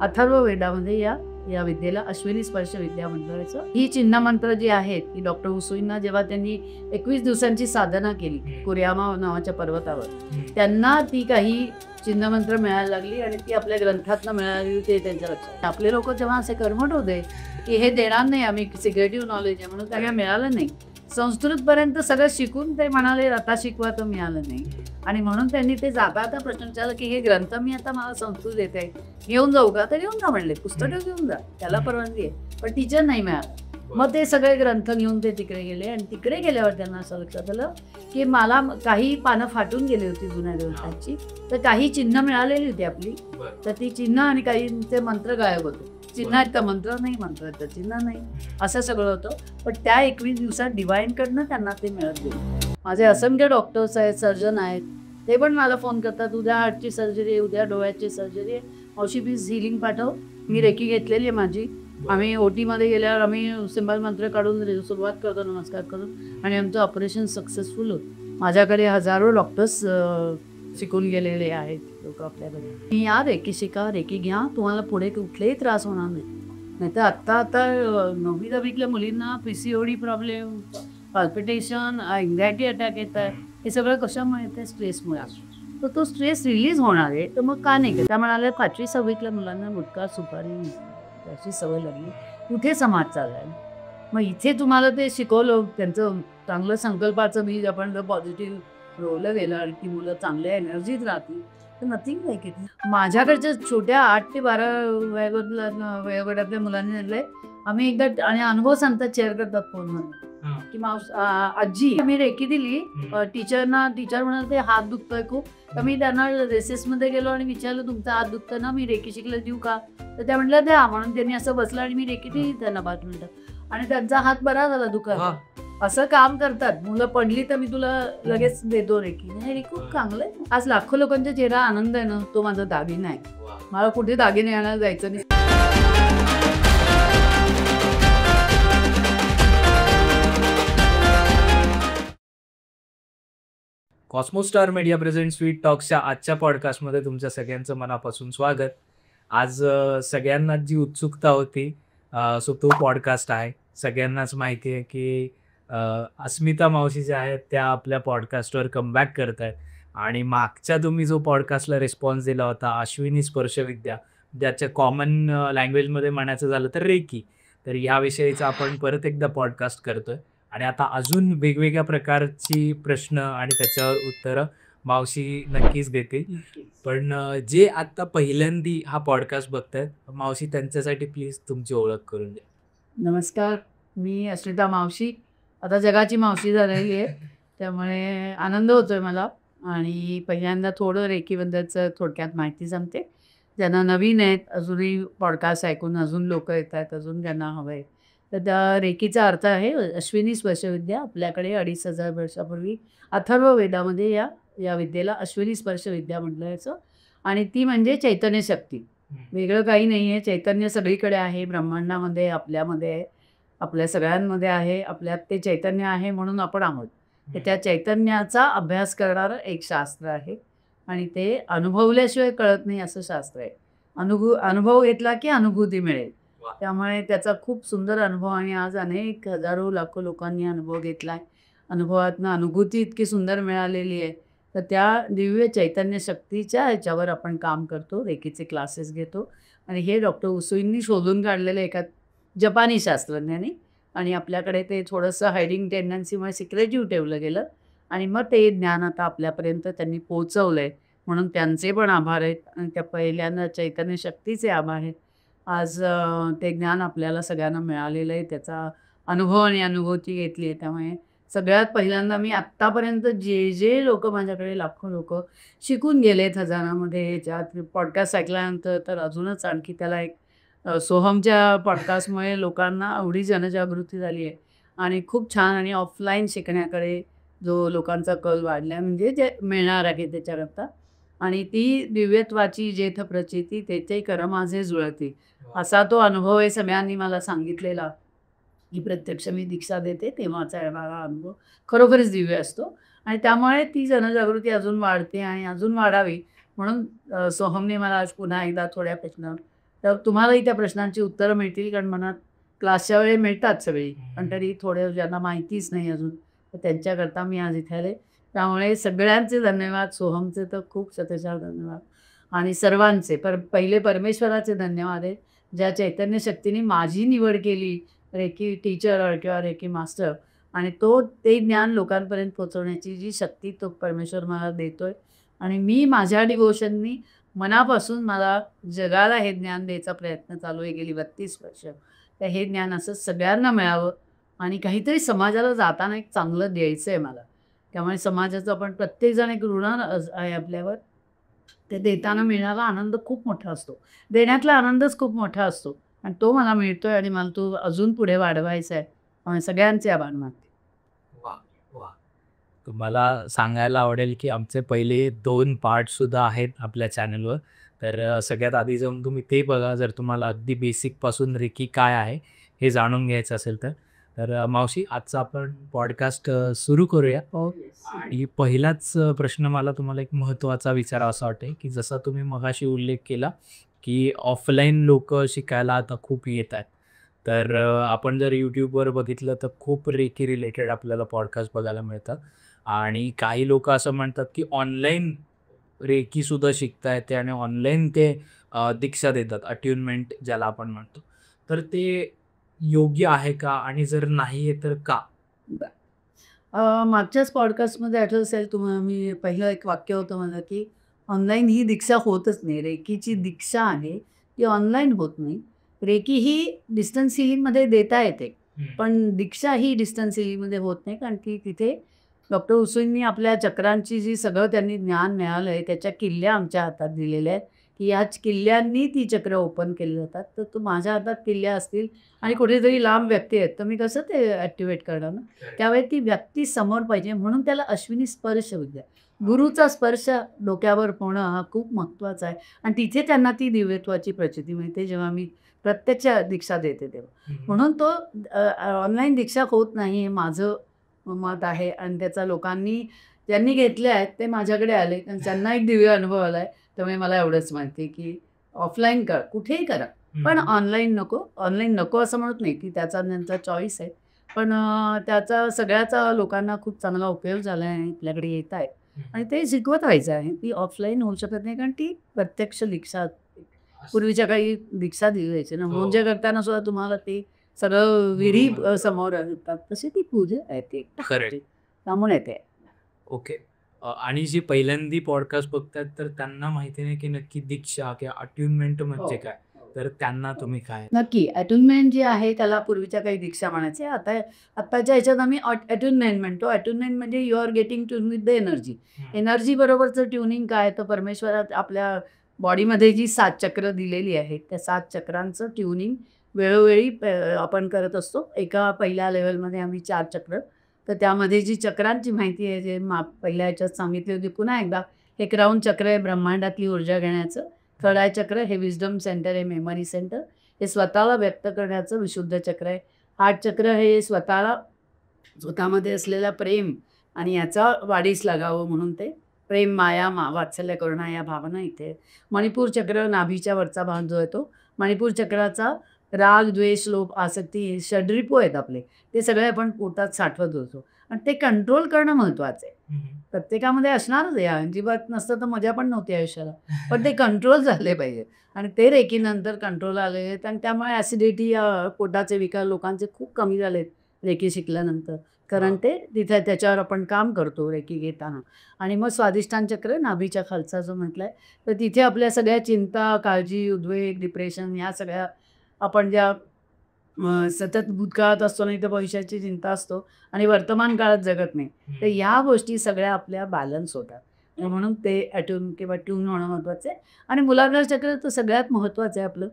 अथर्व वेदामध्ये या या विद्येला अश्विनी स्पर्श विद्या म्हटलं. ही चिन्ह मंत्र जी आहेत की डॉक्टर उसुईंना जेव्हा त्यांनी 21 दिवसांची साधना केली कुरियामा नावाच्या पर्वतावर, त्यांना ती काही चिन्ह मंत्र मिळायला लागली आणि ती आपल्या ग्रंथातनं मिळाली ते त्यांच्या लक्षात. आपले लोक जेव्हा असे कर्मठ होते की हे देणार नाही आम्ही, सिक्रेटिव्ह नॉलेज आहे म्हणून त्याला मिळालं नाही. संस्कृतपर्यंत सगळं शिकून ते म्हणाले आता शिकवा तर मिळालं नाही. आणि म्हणून त्यांनी ते जाता आता प्रश्न विचारला की हे ग्रंथ मी आता मला संस्कृत येत आहे, घेऊन जाऊ का? तर घेऊन जा म्हणले, पुस्तकं घेऊन जा, त्याला परवानगी आहे. पण टीचर नाही मिळालं. मग ते सगळे ग्रंथ घेऊन ते तिकडे गेले आणि तिकडे गेल्यावर त्यांना असं लक्षात आलं की मला काही पानं फाटून गेली होती जुन्या ग्रंथांची, तर काही चिन्ह मिळालेली होती आपली, तर ती चिन्ह आणि काहींचे मंत्र गायब होते. चिन्ह आहेत का? मंत्र नाही, मंत्र तर चिन्ह नाही, असं सगळं होतं. पण त्या 21 दिवसात डिवाईनकडनं त्यांना ते मिळत गेलं. माझे असंख्य डॉक्टर्स आहेत, सर्जन आहेत, ते पण मला फोन करतात, उद्या हार्टची सर्जरी आहे, उद्या डोळ्याची सर्जरी आहे, मावशी प्लीज हिलिंग पाठव. मी रेकी घेतलेली आहे माझी. आम्ही ओटीमध्ये गेल्यावर आम्ही सिंबल मंत्र काढून सुरुवात करतो नमस्कार करून आणि आमचं ऑपरेशन सक्सेसफुल होतं. माझ्याकडे हजारो डॉक्टर्स शिकून गेलेले आहेत लोक आपल्याकडे. मी या रेकी शिका, रेकी घ्या, तुम्हाला पुढे कुठलेही त्रास होणार नाही. नाहीतर आता 9वी 10वीतल्या मुलींना PCOD problem, palpitation, anxiety attack येत आहे. हे सगळं कशामुळे येतं? स्ट्रेसमुळे. तर तो स्ट्रेस रिलीज होणार आहे, तर मग का नाही? त्या म्हणाल्या 5वी 6वीतल्या मुलांना गुटखा सुपारी त्याची सवय लागली. कुठे समाज चाललाय? मग इथे तुम्हाला ते शिकवलं, त्यांचं चांगलं संकल्पाचं बीज आपण जर पॉझिटिव्ह रोवलं गेलं आणि ती मुलं चांगल्या एनर्जीत राहतील तर नथिंग लाईक इट. माझ्याकडच्या छोट्या 8 ते 12 वयोगटातल्या मुलांनी म्हणलंय आम्ही एकदा, आणि अनुभव सांगतात, शेअर करतात फोनमध्ये की आजी मी रेकी दिली टीचरना, टीचर म्हणाल ते हात दुखतोय खूप, तर मी त्यांना रेसेसमध्ये गेलो आणि विचारलं तुमचा हात दुखतोय ना, मी रेकी शिकलं देऊ का? तर त्या म्हटलं द्या. म्हणून त्यांनी असं बसलं आणि मी रेकी दिली त्यांना 5 मिनिटं आणि त्यांचा हात बरा झाला दुखायला. असं काम करतात मुलं. पडली तर मी तुला लगेच देतो रेकी. हे खूप चांगलं आहे. आज लाखो लोकांच्या चेहरा आनंद आहे ना, तो माझा दागिना आहे. मला कुठे दागिने आणायला जायचं नाही. कॉस्मोस्टार मीडिया प्रेझेंट स्वीट टॉक्सच्या आजच्या पॉडकास्टमध्ये तुमच्या सगळ्यांचं मनापासून स्वागत. आज सगळ्यांनाच जी उत्सुकता होती, सो तो पॉडकास्ट आहे. सगळ्यांनाच माहिती आहे की अस्मिता मावशी ज्या आहेत त्या आपल्या पॉडकास्टवर कमबॅक करत आहेत. आणि मागच्या तुम्ही जो पॉडकास्टला रिस्पॉन्स दिला होता अश्विनी स्पर्शविद्या, ज्याच्या कॉमन लँग्वेजमध्ये म्हणायचं झालं तर रेकी, तर ह्याविषयीचा आपण परत एकदा पॉडकास्ट करतोय. आणि आता अजून वेगवेगळ्या प्रकारची प्रश्न आणि त्याच्यावर उत्तरं मावशी नक्कीच देतील. पण जे आता पहिल्यांदी हा पॉडकास्ट बघतायत मावशी, त्यांच्यासाठी प्लीज तुमची ओळख करून द्या. नमस्कार, मी अस्मिता मावशी. आता जगाची मावशी झालेली आहे, त्यामुळे आनंद होतोय मला. आणि पहिल्यांदा थोडं रेकीबद्दलचं थोडक्यात माहिती सांगते. ज्यांना नवीन आहेत, अजूनही पॉडकास्ट ऐकून अजून लोक येत आहेत, अजून ज्यांना हवं आहे, तर त्या रेकीचा अर्थ आहे अश्विनी स्पर्शविद्या. आपल्याकडे 2,500 वर्षापूर्वी अथर्व वेदामध्ये या या विद्येला अश्विनी स्पर्शविद्या म्हटलं याचं. आणि ती म्हणजे चैतन्य शक्ती, वेगळं काही नाही आहे. चैतन्य सगळीकडे आहे, ब्रह्मांडामध्ये, आपल्यामध्ये आहे, आपल्या सगळ्यांमध्ये आहे. आपल्यात ते चैतन्य आहे म्हणून आपण आहोत. तर त्या चैतन्याचा अभ्यास करणारं एक शास्त्र आहे आणि ते अनुभवल्याशिवाय कळत नाही असं शास्त्र आहे. अनुभव घेतला की अनुभूती मिळेल. त्यामुळे त्याचा खूप सुंदर अनुभव, आणि आज अनेक हजारो लाखो लोकांनी अनुभव घेतला आहे. अनुभवातनं अनुभूती इतकी सुंदर मिळालेली आहे. तर त्या दिव्य चैतन्य शक्तीच्या ह्याच्यावर आपण काम करतो, रेकीचे क्लासेस घेतो. आणि हे डॉक्टर उसुईंनी शोधून काढलेलं एका जपानी शास्त्रज्ञांनी, आणि आपल्याकडे ते थोडंसं हायडिंग टेंडन्सीमुळे सिक्रेटिव्ह ठेवलं गेलं. आणि मग ते ज्ञान आता आपल्यापर्यंत त्यांनी पोहोचवलं आहे, म्हणून त्यांचे पण आभार आहेत. आणि त्या पहिल्यांदा चैतन्य शक्तीचे आभार आहेत. आज ते ज्ञान आपल्याला सगळ्यांना मिळालेलं आहे, त्याचा अनुभव आणि अनुभूती घेतली आहे. त्यामुळे सगळ्यात पहिल्यांदा मी आत्तापर्यंत जे लोक माझ्याकडे, लाखो लोक शिकून गेलेत हजारामध्ये, ह्याच्यात पॉडकास्ट ऐकल्यानंतर तर अजूनच आणखी त्याला एक सोहमच्या पॉडकास्टमुळे लोकांना एवढी जनजागृती झाली आहे आणि खूप छान. आणि ऑफलाईन शिकण्याकडे जो लोकांचा कल वाढला आहे, म्हणजे जे मिळणार आहे त्याच्याकरता. आणि ती दिव्यत्वाची जेथ प्रचिती तेथे कर माझे जुळती, असा तो अनुभव आहे. सगळ्यांनी मला सांगितलेला की प्रत्यक्ष मी दीक्षा देते तेव्हाचा माझा अनुभव खरोखरच दिव्य असतो. आणि त्यामुळे ती जनजागृती अजून वाढते आणि अजून वाढावी म्हणून सोहमने मला आज पुन्हा एकदा थोड्या प्रश्न तर तुम्हालाही त्या प्रश्नांची उत्तरं मिळतील, कारण मनात क्लासच्या वेळी मिळतात सगळी, पण तरी थोडे ज्यांना माहितीच नाही अजून, तर त्यांच्याकरता मी आज इथे आले. त्यामुळे सगळ्यांचे धन्यवाद. सोहमचे तर खूप शतशः धन्यवाद आणि सर्वांचे. पहिले परमेश्वराचे धन्यवाद आहेत, ज्या चैतन्य शक्तीने माझी निवड केली रेकी टीचर किंवा रेकी मास्टर, आणि ते ज्ञान लोकांपर्यंत पोहोचवण्याची जी शक्ती तो परमेश्वर मला देतोय. आणि मी माझ्या डिव्होशननी मनापासून मला जगाला हे ज्ञान द्यायचा प्रयत्न चालू आहे गेली 32 वर्ष. तर हे ज्ञान असं सगळ्यांना मिळावं आणि काहीतरी समाजाला जाताना एक चांगलं द्यायचं आहे मला. त्यामुळे समाजाचं आपण प्रत्येकजण एक ऋण आहे आपल्यावर. ते देताना मिळणारा आनंद खूप मोठा असतो. देण्यातला आनंदच खूप मोठा असतो आणि तो मला मिळतोय आणि मला तो अजून पुढे वाढवायचा आहे. त्यामुळे सगळ्यांचे आभार मानते. वा वा. तुम्हाला सांगायला आवडेल की आमचे पहिले 2 पार्टसुद्धा आहेत आपल्या चॅनलवर. तर सगळ्यात आधी जाऊन तुम्ही ते बघा, जर तुम्हाला अगदी बेसिकपासून रेकी काय आहे हे जाणून घ्यायचं असेल तर. तर मावशी, आजचा आपण पॉडकास्ट सुरू करूया. आणि पहिलाच प्रश्न मला तुम्हाला एक महत्त्वाचा विचारावासा वाटते, की जसा तुम्ही मगाशी उल्लेख केला, की ऑफलाईन लोकं शिकायला आता खूप येत आहेत. तर आपण जर YouTubeवर बघितलं तर खूप रेकी रिलेटेड आपल्याला पॉडकास्ट बघायला मिळतात. आणि काही लोकं असं म्हणतात, की ऑनलाईन रेकीसुद्धा शिकता येते आणि ऑनलाईन ते दीक्षा देतात, अट्यूनमेंट ज्याला आपण म्हणतो. तर ते योग्य आहे का? आणि जर नाही आहे तर का? मागच्याच पॉडकास्टमध्ये आठवत असेल तुम्हाला, मी पहिलं एक वाक्य होतं माझं, की ऑनलाईन ही दीक्षा होतच नाही. रेकीची दीक्षा आहे ती ऑनलाईन होत नाही. रेकी ही डिस्टन्स हिलिंगमध्ये देता येते, पण दीक्षा ही डिस्टन्स हिलिंगमध्ये होत नाही, कारण की तिथे डॉक्टर उसुईंनी आपल्या चक्रांची जी सगळं त्यांनी ज्ञान मिळालं आहे त्याच्या किल्ल्या आमच्या हातात दिलेल्या आहेत, की याच किल्ल्यांनी ती चक्र ओपन केली जातात. तर तो माझ्या हातात किल्ल्या असतील आणि कुठेतरी लांब व्यक्ती आहेत, तर मी कसं ते ॲक्टिवेट करणार ना. त्यावेळी ती व्यक्ती समोर पाहिजे, म्हणून त्याला अश्विनी स्पर्श विद्या, गुरुचा स्पर्श डोक्यावर होणं हा खूप महत्त्वाचा आहे. आणि तिथे त्यांना ती दिव्यत्वाची प्रचिती मिळते जेव्हा मी प्रत्यक्ष दीक्षा देते तेव्हा. म्हणून तो ऑनलाईन दीक्षा होत नाही हे माझं मत आहे. आणि त्याचा लोकांनी ज्यांनी घेतले आहेत ते माझ्याकडे आले आणि त्यांना एक दिव्य अनुभव आला आहे. त्यामुळे मला एवढंच माहिती आहे, की ऑफलाईन करा, कुठेही करा, पण ऑनलाईन नको. ऑनलाईन नको असं म्हणत नाही, की त्याचा त्यांचा चॉईस आहे. पण त्याचा सगळ्याचा लोकांना खूप चांगला उपयोग झाला आहे आणि आपल्याकडे येत आहे आणि ते शिकवत राहायचं आहे. ती ऑफलाईन होऊ शकत नाही, कारण ती प्रत्यक्ष दीक्षा, पूर्वीच्या काही दीक्षा दिली जायची ना, पूजा करताना सुद्धा तुम्हाला ते सगळं विधी समोर येतात. तशी ती पूजा आहे ती. करेक्ट. त्यामुळे ते ओके. आणि जे पहिल्यांदी पॉडकास्ट बघतात तर त्यांना माहिती नाही की नक्की दीक्षा किंवा अट्यूनमेंट म्हणजे काय. तर त्यांना तुम्ही काय? नक्की अट्यूनमेंट जी आहे त्याला पूर्वीच्या काही दीक्षा म्हणायचे. आत्ताच्या ह्याच्यात आम्ही अट्यूनमेंट म्हणतो. अट्यूनमेंट म्हणजे you are getting tune with the energy. Energy बरोबरचं ट्युनिंग काय, तर परमेश्वरात आपल्या बॉडीमध्ये जी 7 चक्र दिलेली आहेत त्या 7 चक्रांचं ट्युनिंग वेळोवेळी आपण करत असतो. एका पहिल्या लेवलमध्ये आम्ही 4 चक्र, तर त्यामध्ये जी चक्रांची माहिती आहे, जे पहिल्या ह्याच्यात सांगितली होती पुन्हा एकदा. एक राऊंड चक्र आहे ब्रह्मांडातली ऊर्जा घेण्याचं. थर्ड आय चक्र हे विजडम सेंटर आहे, मेमरी सेंटर. हे स्वतःला व्यक्त करण्याचं विशुद्ध चक्र आहे. हार्ट चक्र हे स्वतःमध्ये असलेला प्रेम आणि याचा वाढीस लागावं म्हणून ते प्रेम, माया, वात्सल्य, करुणा या भावना इथे. मणिपूर चक्र नाभीच्या वरचा भाग जो आहे तो. मणिपूर चक्राचा राग, द्वेष, लोभ, आसक्ती हे षड्रिपू आहेत आपले. ते सगळे आपण पोटात साठवत होतो आणि ते कंट्रोल करणं महत्त्वाचं आहे. प्रत्येकामध्ये असणारच आहे, अजिबात नसतं तर मजा पण नव्हती आयुष्याला. पण ते कंट्रोल झाले पाहिजे आणि ते रेकीनंतर कंट्रोल आले आहेत आणि त्यामुळे ॲसिडिटी, पोटाचे विकार लोकांचे खूप कमी झालेत रेकी शिकल्यानंतर. कारण ते तिथे त्याच्यावर आपण काम करतो रेकी घेताना. आणि मग स्वाधिष्ठान चक्र नाभीच्या खालचा जो म्हटलं आहे, तर तिथे आपल्या सगळ्या चिंता, काळजी, उद्वेग, डिप्रेशन या सगळ्या आपण ज्या सतत भूतकाळात असतो, नाही तर भविष्याची चिंता असतो आणि वर्तमान काळात जगत नाही, तर या गोष्टी सगळ्या आपल्या बॅलन्स होतात. म्हणून ते अट्यून किंवा ट्यून होणं महत्त्वाचं आहे. आणि मूलाधार चक्र तर सगळ्यात महत्त्वाचं आहे आपलं.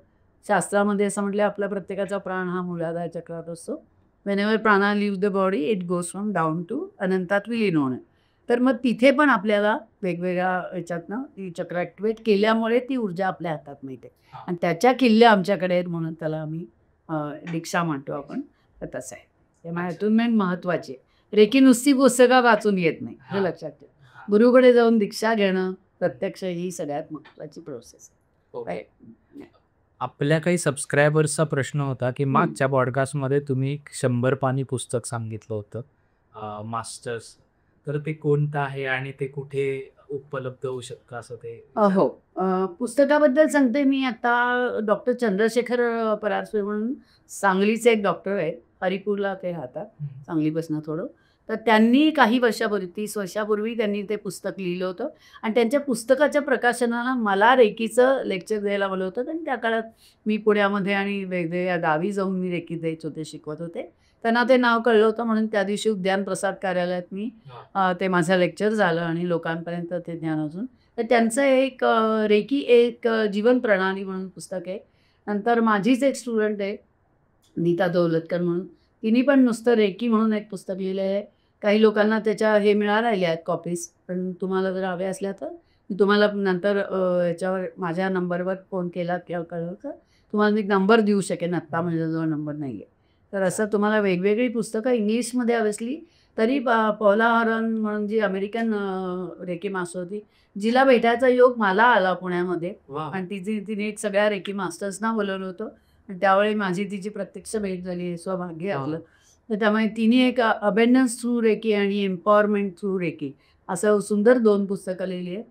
शास्त्रामध्ये असं म्हटलं, आपल्या प्रत्येकाचा प्राण हा मूलाधार चक्रात असतो. Whenever prana leave the body it goes from down to अनंतात विलीन होणं. तर मग तिथे पण आपल्याला वेगवेगळ्या ह्याच्यातनं ती चक्र ॲक्टिवेट केल्यामुळे ती ऊर्जा आपल्या हातात मिळते आणि त्याच्या किल्ल्या आमच्याकडे आहेत, म्हणून त्याला आम्ही दीक्षा म्हणतो आपण. तर तसं आहे. त्यामुळे अट्यूनमेंट महत्त्वाची आहे. रेकी नुसती पुस्तकं वाचून येत नाही, हे लक्षात ठेवा. गुरुकडे जाऊन दीक्षा घेणं प्रत्यक्ष ही सगळ्यात महत्त्वाची प्रोसेस आहे. आपल्या काही सबस्क्रायबर्सचा प्रश्न होता, की मागच्या पॉडकास्टमध्ये तुम्ही 100 पानी पुस्तक सांगितलं होतं मास्टर्स. तर ते कोणतं आहे आणि ते कुठे उपलब्ध होऊ शकतं असं ते हो. पुस्तकाबद्दल सांगते मी आता. डॉक्टर चंद्रशेखर परासुरे म्हणून सांगलीचे एक डॉक्टर आहेत. हरिपूरला ते राहतात, हं. सांगलीपासून थोडं. तर त्यांनी काही वर्षापूर्वी 30 वर्षापूर्वी त्यांनी ते पुस्तक लिहिलं होतं आणि त्यांच्या पुस्तकाच्या प्रकाशनाला मला रेकीचं लेक्चर द्यायला बोलवलं होतं आणि त्या काळात मी पुण्यामध्ये आणि वेगवेगळ्या गावी जाऊन मी रेकी द्यायचे होते, शिकवत होते. त्यांना ते नाव कळलं होतं म्हणून त्या दिवशी उद्यान प्रसाद कार्यालयात मी ते माझं लेक्चर झालं आणि लोकांपर्यंत ते ज्ञान अजून. तर त्यांचं एक रेकी एक जीवन प्रणाली म्हणून पुस्तक आहे. नंतर माझीच एक स्टुडंट आहे, नीता दौलतकर म्हणून. तिने पण नुसतं रेकी म्हणून एक पुस्तक लिहिलं आहे. काही लोकांना त्याच्या हे मिळालेल्या आहेत कॉपीज. पण तुम्हाला जर हव्या असल्या तर मी तुम्हाला नंतर याच्यावर माझ्या नंबरवर फोन केला किंवा कळलं तर तुम्हाला मी नंबर देऊ शकेन. आत्ता माझ्याजवळ नंबर नाही आहे. तर असं तुम्हाला वेगवेगळी पुस्तकं इंग्लिशमध्ये हवी तरी पौला हॉरन म्हणून जी अमेरिकन रेकी मास्टर होती, जिला भेटायचा योग मला आला पुण्यामध्ये वाह! आणि तिने सगळ्या रेकी मास्टर्सना बोलावलं होतं आणि त्यावेळी माझी तिची प्रत्यक्ष भेट झाली. हे सौभाग्य हां. आपलं. तर त्यामुळे तिने एक अबेंडन्स थ्रू रेकी आणि एम्पॉवरमेंट थ्रू रेकी असं सुंदर 2 पुस्तकं लिहिली आहेत.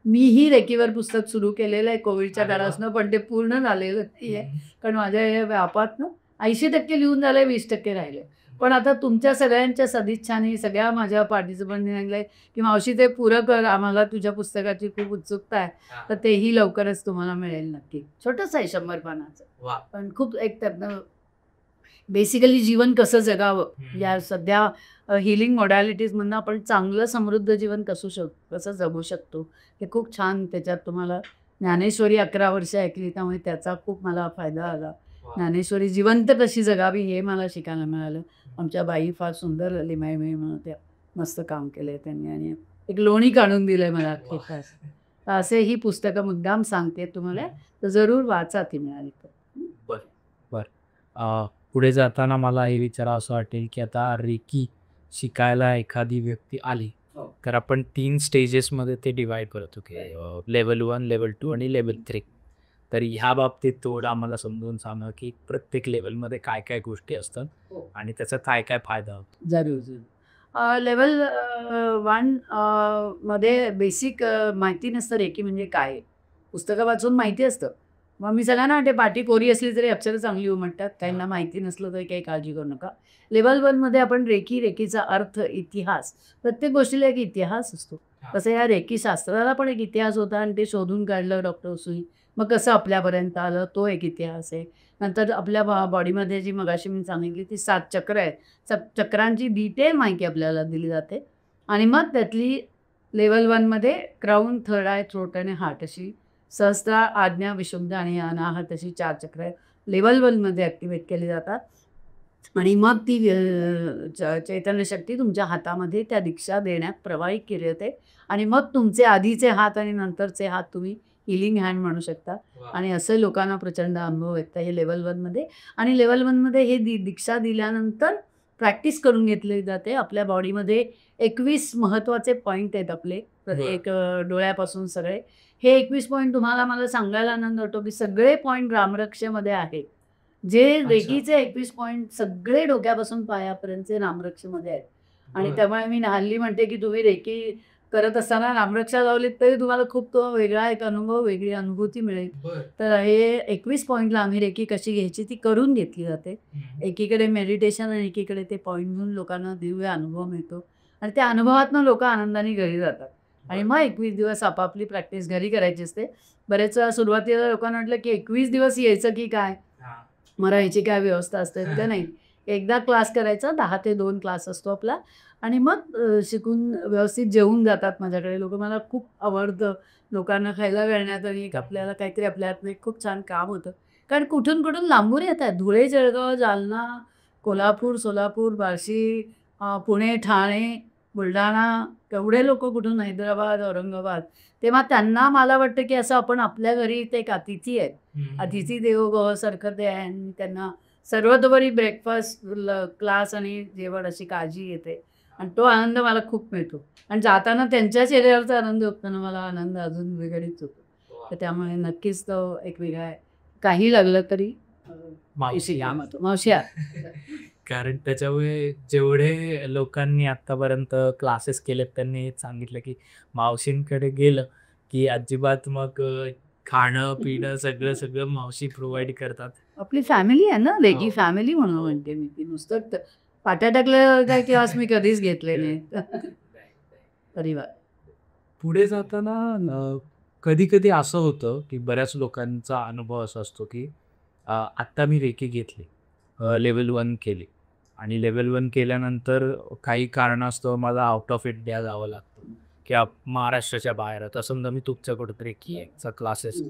मीही रेकीवर पुस्तक सुरू केलेलं आहे कोविडच्या अरे वाह! काळापासून, पण ते पूर्ण झालेलं नाही आहे. हं. कारण माझ्या या व्यापातनं 80% लिहून झालंय, 20% राहिले. पण आता तुमच्या सगळ्यांच्या सदिच्छाने सगळ्या माझ्या पार्टिसिपंटनी सांगितलंय, की "मावशी ते पुरं कर, आम्हाला तुझ्या पुस्तकाची खूप उत्सुकता आहे." हां. तर तेही लवकरच तुम्हाला मिळेल नक्की. छोटंसं आहे 100 पानाचं. वाह! पण खूप एक त्यातनं बेसिकली जीवन कसं जगावं, हं. या सध्या हीलिंग मॉडॅलिटीजमधनं आपण चांगलं समृद्ध जीवन कसं जगू शकतो, हे खूप छान त्याच्यात तुम्हाला. ज्ञानेश्वरी 11 वर्ष ऐकली, त्यामुळे त्याचा खूप मला फायदा झाला. वाह! ज्ञानेश्वरी जिवंत कशी जगावी हे मला शिकायला मिळालं. आमच्या बाई फार सुंदर लिमाई म्हणून त्या मस्त काम केलंय त्यांनी आणि एक लोणी काढून दिलंय मला अख्खी वाह! खास. तर असे ही पुस्तकं मुद्दाम सांगते तुम्हाला, तर जरूर वाचा ती मिळाली तर. बरं, बरं. पुढे जाताना मला हे विचारावसं वाटेल, की आता रेकी शिकायला एखादी व्यक्ती आली, हो. तर आपण 3 स्टेजेसमध्ये ते डिव्हाईड करतो, की लेव्हल 1, लेव्हल 2 आणि लेव्हल 3. तर ह्या बाबतीत थोडं आम्हाला समजून सांगा, की प्रत्येक लेव्हलमध्ये काय-काय गोष्टी असतात हो. आणि त्याचा काय-काय फायदा होतो? जरूर. लेव्हल 1 मध्ये बेसिक माहिती नसतं रेकी म्हणजे काय आहे. पुस्तकं वाचून माहिती असतं. मग मी सगळ्यांना म्हणते पाटी कोरी असली तरी अक्षरं चांगली लिहू म्हणतात. काहींना माहिती नसलं तरी काही काळजी करू नका. लेव्हल 1 मध्ये आपण रेकीचा अर्थ, इतिहास, प्रत्येक गोष्टीला एक इतिहास असतो. हां. तसं या रेकी शास्त्राला पण एक इतिहास होता आणि ते शोधून काढलं डॉक्टर उसूई. मग कसं आपल्यापर्यंत आलं तो एक इतिहास आहे. नंतर आपल्या बॉडीमध्ये जी मगाशी मी सांगितली ती 7 चक्र आहेत. चक्रांची डिटेल माहिती आपल्याला दिली जाते आणि मग त्यातली लेव्हल 1 मध्ये क्राउन, थर्ड आय, थ्रोट आणि हार्ट अशी सहस्त्रार, आज्ञा, विशुद्ध आणि अनाहत अशी 4 चक्र लेव्हल 1 मध्ये ॲक्टिव्हेट केली जातात आणि मग ती चैतन्य शक्ती तुमच्या हातामध्ये त्या दीक्षा देण्यात प्रवाहित केली जाते आणि मग तुमचे आधीचे हात आणि नंतरचे हात तुम्ही हिलिंग हँड म्हणू शकता आणि असे लोकांना प्रचंड अनुभव येतात हे लेव्हल 1 मध्ये. आणि लेव्हल 1 मध्ये हे दीक्षा दिल्यानंतर प्रॅक्टिस करून घेतली जाते. आपल्या बॉडीमध्ये 21 महत्त्वाचे पॉईंट आहेत आपले, एक डोळ्यापासून सगळे. हे 21 पॉईंट तुम्हाला मला सांगायला आनंद होतो, की सगळे पॉईंट रामरक्षेमध्ये आहेत. जे रेकीचे 21 पॉईंट सगळे डोक्यापासून पायापर्यंतचे रामरक्षेमध्ये आहेत. आणि बरं. त्यामुळे मी हल्ली म्हणते, की तुम्ही रेकी करत असताना रामरक्षा लावलीत तरी तुम्हाला खूप तो वेगळा एक अनुभव, वेगळी अनुभूती मिळेल. बरं. तर हे 21 पॉईंटला आम्ही रेकी कशी घ्यायची ती करून घेतली जाते. हं. एकीकडे मेडिटेशन आणि एकीकडे ते पॉईंट घेऊन लोकांना दिव्य अनुभव मिळतो आणि त्या अनुभवातनं लोकं आनंदाने घरी जातात. आणि मग 21 दिवस आपापली प्रॅक्टिस घरी करायची असते. बरेच वेळा सुरुवातीला लोकांना वाटलं, की 21 दिवस यायचं की काय? हां. मग राहायची काय व्यवस्था असते? तर नाही. एकदा क्लास करायचा, 10 ते 2 क्लास असतो आपला आणि मग शिकून व्यवस्थित जेवून जातात माझ्याकडे लोकं. मला खूप आवडतं लोकांना खायला घालण्यात आणि एक आपल्याला काहीतरी आपल्या हातनं एक खूप छान काम होतं. कारण कुठून लांबून येतात. धुळे, जळगाव, जालना, कोल्हापूर, सोलापूर, बार्शी, पुणे, ठाणे, बुलढाणा, केवढे लोकं कुठून, हैदराबाद, औरंगाबाद. तेव्हा त्यांना मला वाटतं, की असं आपण आपल्या घरी ते एक अतिथी आहेत. अतिथी देवो भव सारखं ते आहे आणि त्यांना सर्वतोपरी ब्रेकफास्ट, क्लास आणि जेवण अशी काळजी येते आणि तो आनंद मला खूप मिळतो आणि जाताना त्यांच्या चेहऱ्यावरचा आनंद बघताना मला आनंद अजून वेगळीच होतो. तर त्यामुळे नक्कीच तो एक वेगळा आहे. काही लागलं तरी मावशी या मग मावशी या. कारण त्याच्यामुळे जेवढे लोकांनी आतापर्यंत क्लासेस केलेत त्यांनी हेच सांगितलं की मावशींकडे गेलं की अजिबात मग खाणं पिणं सगळं सगळं मावशी प्रोव्हाइड करतात. आपली फॅमिली आहे ना, रेकी हो. फॅमिली म्हणून म्हणते मी ती. नुसतं पाट्या टाकलं काय क्लास मी कधीच घेतले नाही. परिवार. पुढे जाताना कधी कधी असं होतं की बऱ्याच लोकांचा अनुभव असा असतो की आत्ता मी रेकी घेतली, लेवल 1 केली आणि लेवल 1 केल्यानंतर काही कारणास्तव मला आउट ऑफ इंडिया जावं लागतं किंवा महाराष्ट्राच्या बाहेर. आता समजा मी तुमच्याकडून रेकीचा क्लासेस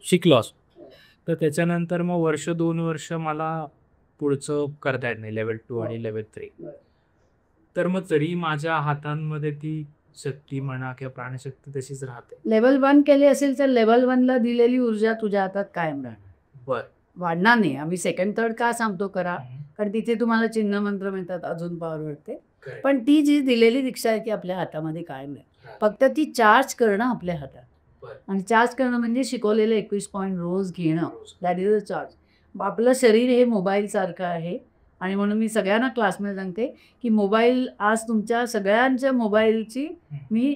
शिकलो असतो, तर त्याच्यानंतर मग वर्ष 2 वर्ष मला पुढचं करता येत नाही, लेवल 2 आणि लेवल 3. तर मग तरी माझ्या हातांमध्ये ती शक्ती म्हणा किंवा प्राणशक्ती तशीच राहते. लेव्हल 1 केली असेल तर लेव्हल 1 ला दिलेली ऊर्जा तुझ्या हातात कायम राहणार. बर. वाढणार नाही. आम्ही सेकंड थर्ड का सांगतो करा, कारण तिथे तुम्हाला चिन्ह मंत्र मिळतात, अजून पॉवर वाढते. पण ती जी दिलेली दीक्षा आहे ती आपल्या हातामध्ये कायम आहे. फक्त ती चार्ज करणं आपल्या हातात. आणि चार्ज करणं म्हणजे शिकवलेलं 21 पॉईंट रोज घेणं. That is a charge. आपलं शरीर हे मोबाईलसारखं आहे आणि म्हणून मी सगळ्यांना क्लासमध्ये सांगते की मोबाईल आज तुमच्या सगळ्यांच्या मोबाईलची मी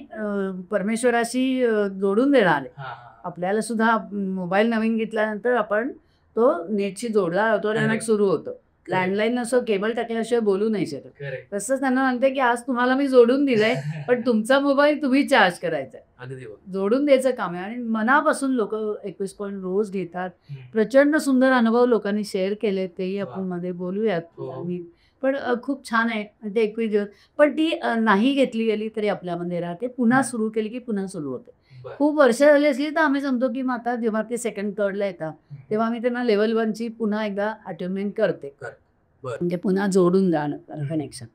परमेश्वराशी जोडून देणार आहे. आपल्याला सुद्धा मोबाईल नवीन घेतल्यानंतर आपण तो नेटशी जोडला होतो आणि मग सुरू होतं. लँडलाईन असं केबल टाकल्याशिवाय बोलू नाही शकत. तसंच त्यांना म्हणते की आज तुम्हाला मी जोडून दिलंय, पण तुमचा मोबाईल तुम्ही चार्ज करायचा आहे. जोडून द्यायचं काम आहे. आणि मनापासून लोक 21 पॉईंट रोज घेतात. प्रचंड सुंदर अनुभव लोकांनी शेअर केले, तेही आपण मध्ये बोलूयात. पण खूप छान आहे ते 21 दिवस. पण ती नाही घेतली गेली तरी आपल्यामध्ये राहते. पुन्हा सुरू केली की पुन्हा सुरू होते. खूप वर्ष झाली असली तर आम्ही सांगतो की मग आता जेव्हा ते सेकंड थर्डला येतात तेव्हा मी त्यांना लेवल 1 ची पुन्हा एकदा अटेम्प्ट करते, म्हणजे पुन्हा जोडून जाणं कनेक्शन.